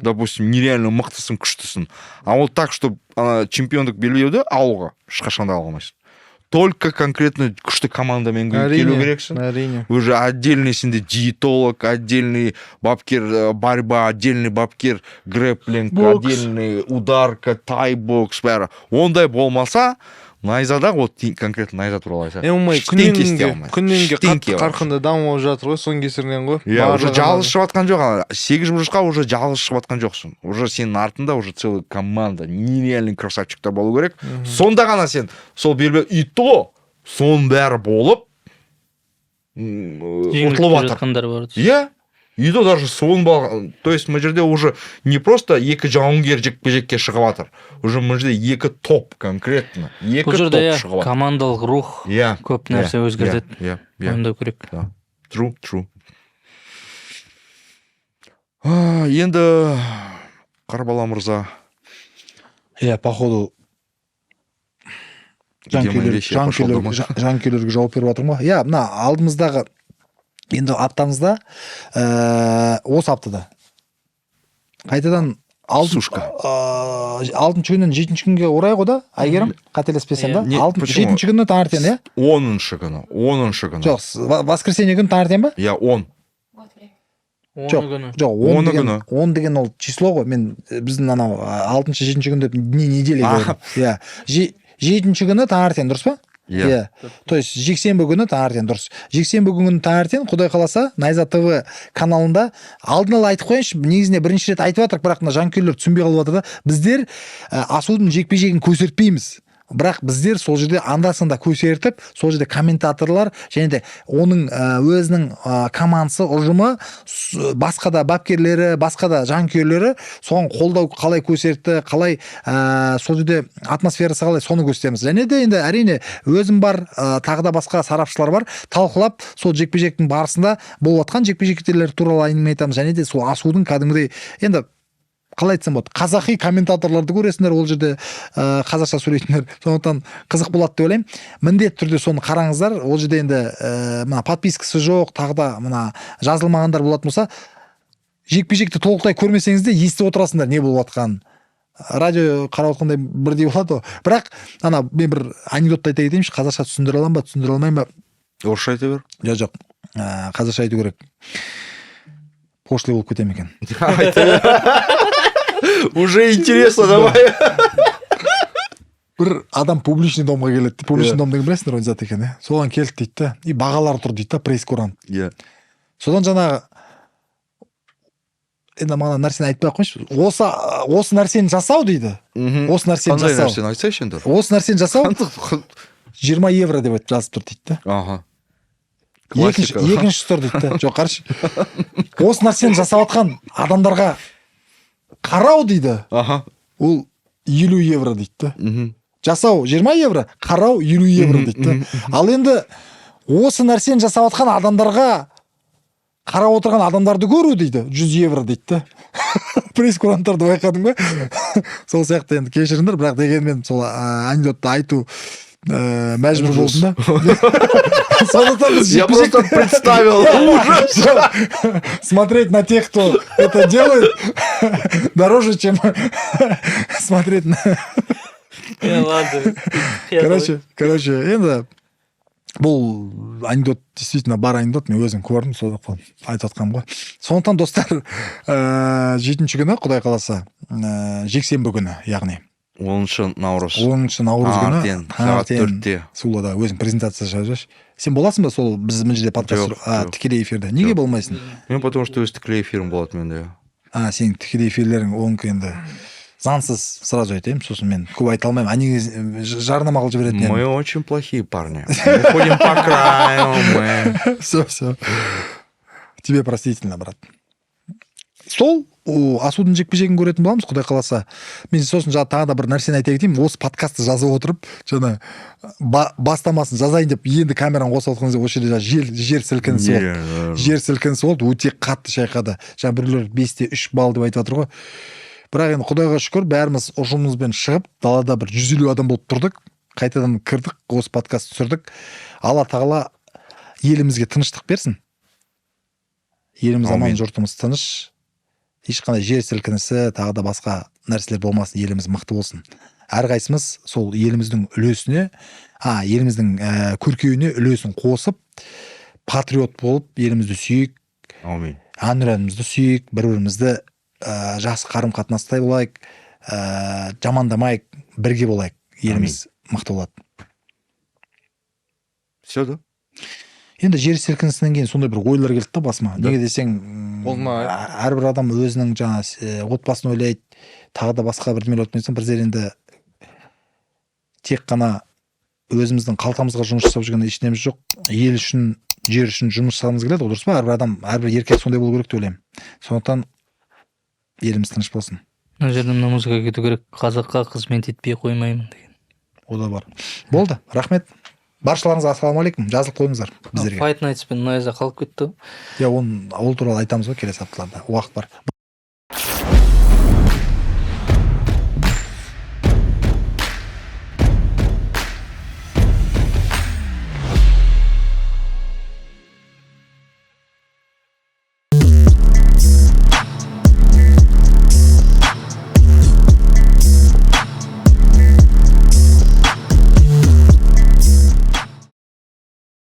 допустим, нереально мықтысың, күштісің. А вот так, что чемпиондық белбеуді алуға ешқашан да ала алмайсың. Только конкретно күшті командамен келу керексің. Уже отдельный сенде диетолог, отдельный бапкер борьба, отдельный бапкер грэплинг, отдельный ударка, тайбокс, бәрі. Ондай болмаса, найзада, вот конкретно найза туралы айтса. Күнненге қарқынды дамып жатыр ғой, соның кесірінен ғой. Иә, уже жалғыз шығыватқан жоқ. 8 жұмырышқа уже жалғыз шығыватқан жоқсың. Уже сенің артында уже целый команда, нереальный красавчиктер болу керек. Сонда ғана сен сол белбеу и то соның бәрі болып ұтылып жатыр. Иә. И то даже сон бол, то есть мы жерде уже не просто екі жауынгер жекпе-жекке шығып жатыр, уже мы жерде екі топ конкретно, екі топ шығып жатыр. Командалық рух көп нәрсе өзгертеді. Онда керек. True. Енді Қарбала мырза. Иә, походу жанкүйерлерге жауап беріп жатырмын ғой. Иә, мына алдымыздағы енді аптамызда осы аптада қайтадан алтыншы күннен 7-ші күнге орай ғой да, Айгерім, қателеспесем да? 7-ші күні таңертең, иә? 10-шы күні. Жоқ, воскресенье күні таңертең ба? Иә, 10. Жоқ, 10 деген ол число ғой. Мен біздің анау 6-шы 7-ші күнде дни недели көрдім. Иә. 7-ші күні таңертең, дұрыс па? Иә. То есть жексенбі күні таңертең, дұрыс. Жексенбі күні таңертең, Құдай қаласа, Найза ТВ каналында алдын ала айтып қояйыншы, негізінде бірінші рет айтып жатырық, бірақ мына жанкүйерлер түсінбей қалып жатыр да. Біздер Асудың жекпе-жегін көрсетпейміз. Бірақ біздер сол жерде анда-санда көрсетіп, сол жерде комментаторлар және де оның өзінің командасы, ұжымы, басқа да бапкерлері, басқа да жанкүйерлері соған қолдау қалай көрсетті, қалай сол жерде атмосферасы қалай, соны көрсетеміз. Және де енді әрине өзім бар, тағы да басқа сарапшылар бар, талқылап сол жекпе-жектің барысында болып жатқан жекпе-жектер туралы әңгіме айтамыз. Және де сол Асудың кәдімгідей енді қалай айтсам болады, қазақи комментаторларды көресіңдер, ол жерде қазақша сөйлейтіндер, сондықтан қызық болады деп ойлаймын. Міндетті түрде соны қараңыздар. Ол жерде енді мына подпискасы жоқ, тағы да мына жазылмағандар болатын болса, жекпе-жекті толықтай көрмесеңіз де естіп отырасыңдар не болып жатқанын. Радио қарап отқандай бірдей болады ғой. Бірақ ана мен бір анекдотты айта кетейінші, қазақша түсіндіре аламын ба, түсіндіре алмаймын ба? Орысша айта бер. Жоқ, қазақша айту керек. Пошлый болып кетем екен. Уже интересно, давай. Бір адам публичный домға келеді. Публичный дом деген білесіңдер, он зат екен, иә. Соған келді дейді да. И бағалар тұр дейді да, пресс-курант. Иә. Содан жаңағы енді маған нәрсені айтпай ақ қойшы. Осы нәрсені жасау дейді. Осы нәрсені жасау. Қандай нәрсені айтсайшы енді? Осы нәрсені жасау 20 евро деп жазып тұр дейді да. Аха. Екінші тұр дейді да. Жоқ, қарашы. Осы нәрсені жасап атқан адамдарға қарау дейді. Аха. Ол 50 евро дейді да. Жасау 20 евро, қарау 50 евро дейді да. Ал енді осы нәрсені жасап атқан адамдарға қарап отырған адамдарды көру дейді, 100 евро дейді да. Пресс-куранттарды байқадың ба? Сол сияқты енді кешіріңдер, бірақ дегенмен сол анекдотты айту мәжбүр болдым да. Я просто представил. Смотреть на тех, кто это делает, дороже, чем смотреть на... Ладно. Короче, енді бұл анекдот действительно бар анекдот, мен өзім көрдім, сондықтан айтып жатқаным ғой. Сондықтан достар, 7-ші күні, Құдай қаласа, жексенбі күні, яғни 10 наурыз. 10 наурыз күні сағат 4-те Сулада өзің презентация жазып. Сен боласың ба сол біз мына жерде подкаст тікелей эфирде? Неге болмайсың? Мен потому что өз тікелей эфирім болады менде. Сен тікелей эфирлерің оныкі енді заңсыз, сразу айтайын, сосын мен көп айта алмаймын. Они жарнама қылып жіберетін. Мы очень плохие парни. Мы ходим по краю, мы. Все. Тебе простительно, брат. Сол Асудың жекпе-жегін көретін боламыз, Құдай қаласа. Мен сосын тағы да бір нәрсені айта кетейін. Осы подкастты жазып отырып, жаңа бастамасын жазайын деп, енді камераны қосып отқан кезде осы жерде жер сілкінісі болды. Жер сілкінісі болды, өте қатты шайқады. Жаңа біреулер 5-те 3 балл деп айтып жатыр ғой. Бірақ енді Құдайға шүкір, бәріміз ұжымымызбен шығып, далада бір 150 адам болып тұрдық. Қайтадан кірдік, осы подкаст түсірдік. Алла тағала елімізге тыныштық берсін. Еліміз аман, жұртымыз тыныш. Ешқандай жер сілкінісі, тағы да басқа нәрселер болмасын, еліміз мықты болсын. Әрқайсымыз сол еліміздің үлесіне, еліміздің көркеюіне үлесін қосып, патриот болып, елімізді сүйейік. Амин. Әнұранымызды сүйейік, бір-бірімізді жақсы қарым-қатынастай болайық, жамандамайық, бірге болайық. Еліміз мықты болады. Все, да? Енді жер сілкінісінен кейін сондай бір ойлар келді да басыма. Неге десең, әрбір адам өзінің жаңа отбасын ойлайды, тағы да басқа бірдеңе ойлайтын болсаң, біздер енді тек қана өзіміздің қалтамызға жұмыс жасап жүрген ешнеміз жоқ. Ел үшін, жер үшін жұмыс жасағымыз келеді, дұрыс па? Әрбір адам, әрбір еркек сондай болу керек деп ойлаймын. Сондықтан еліміз тыныш болсын. Мына жерде мына музыка кету керек, қазаққа қызмет етпей қоймаймын деген. О да бар. Болды, рахмет. Баршаларыңызға ассалаумағалейкум, жазылып қойыңыздар біздерге. Fight Nights пен Найза қалып кетті. Ол туралы айтамыз ғой келесі апталарда, уақыт бар.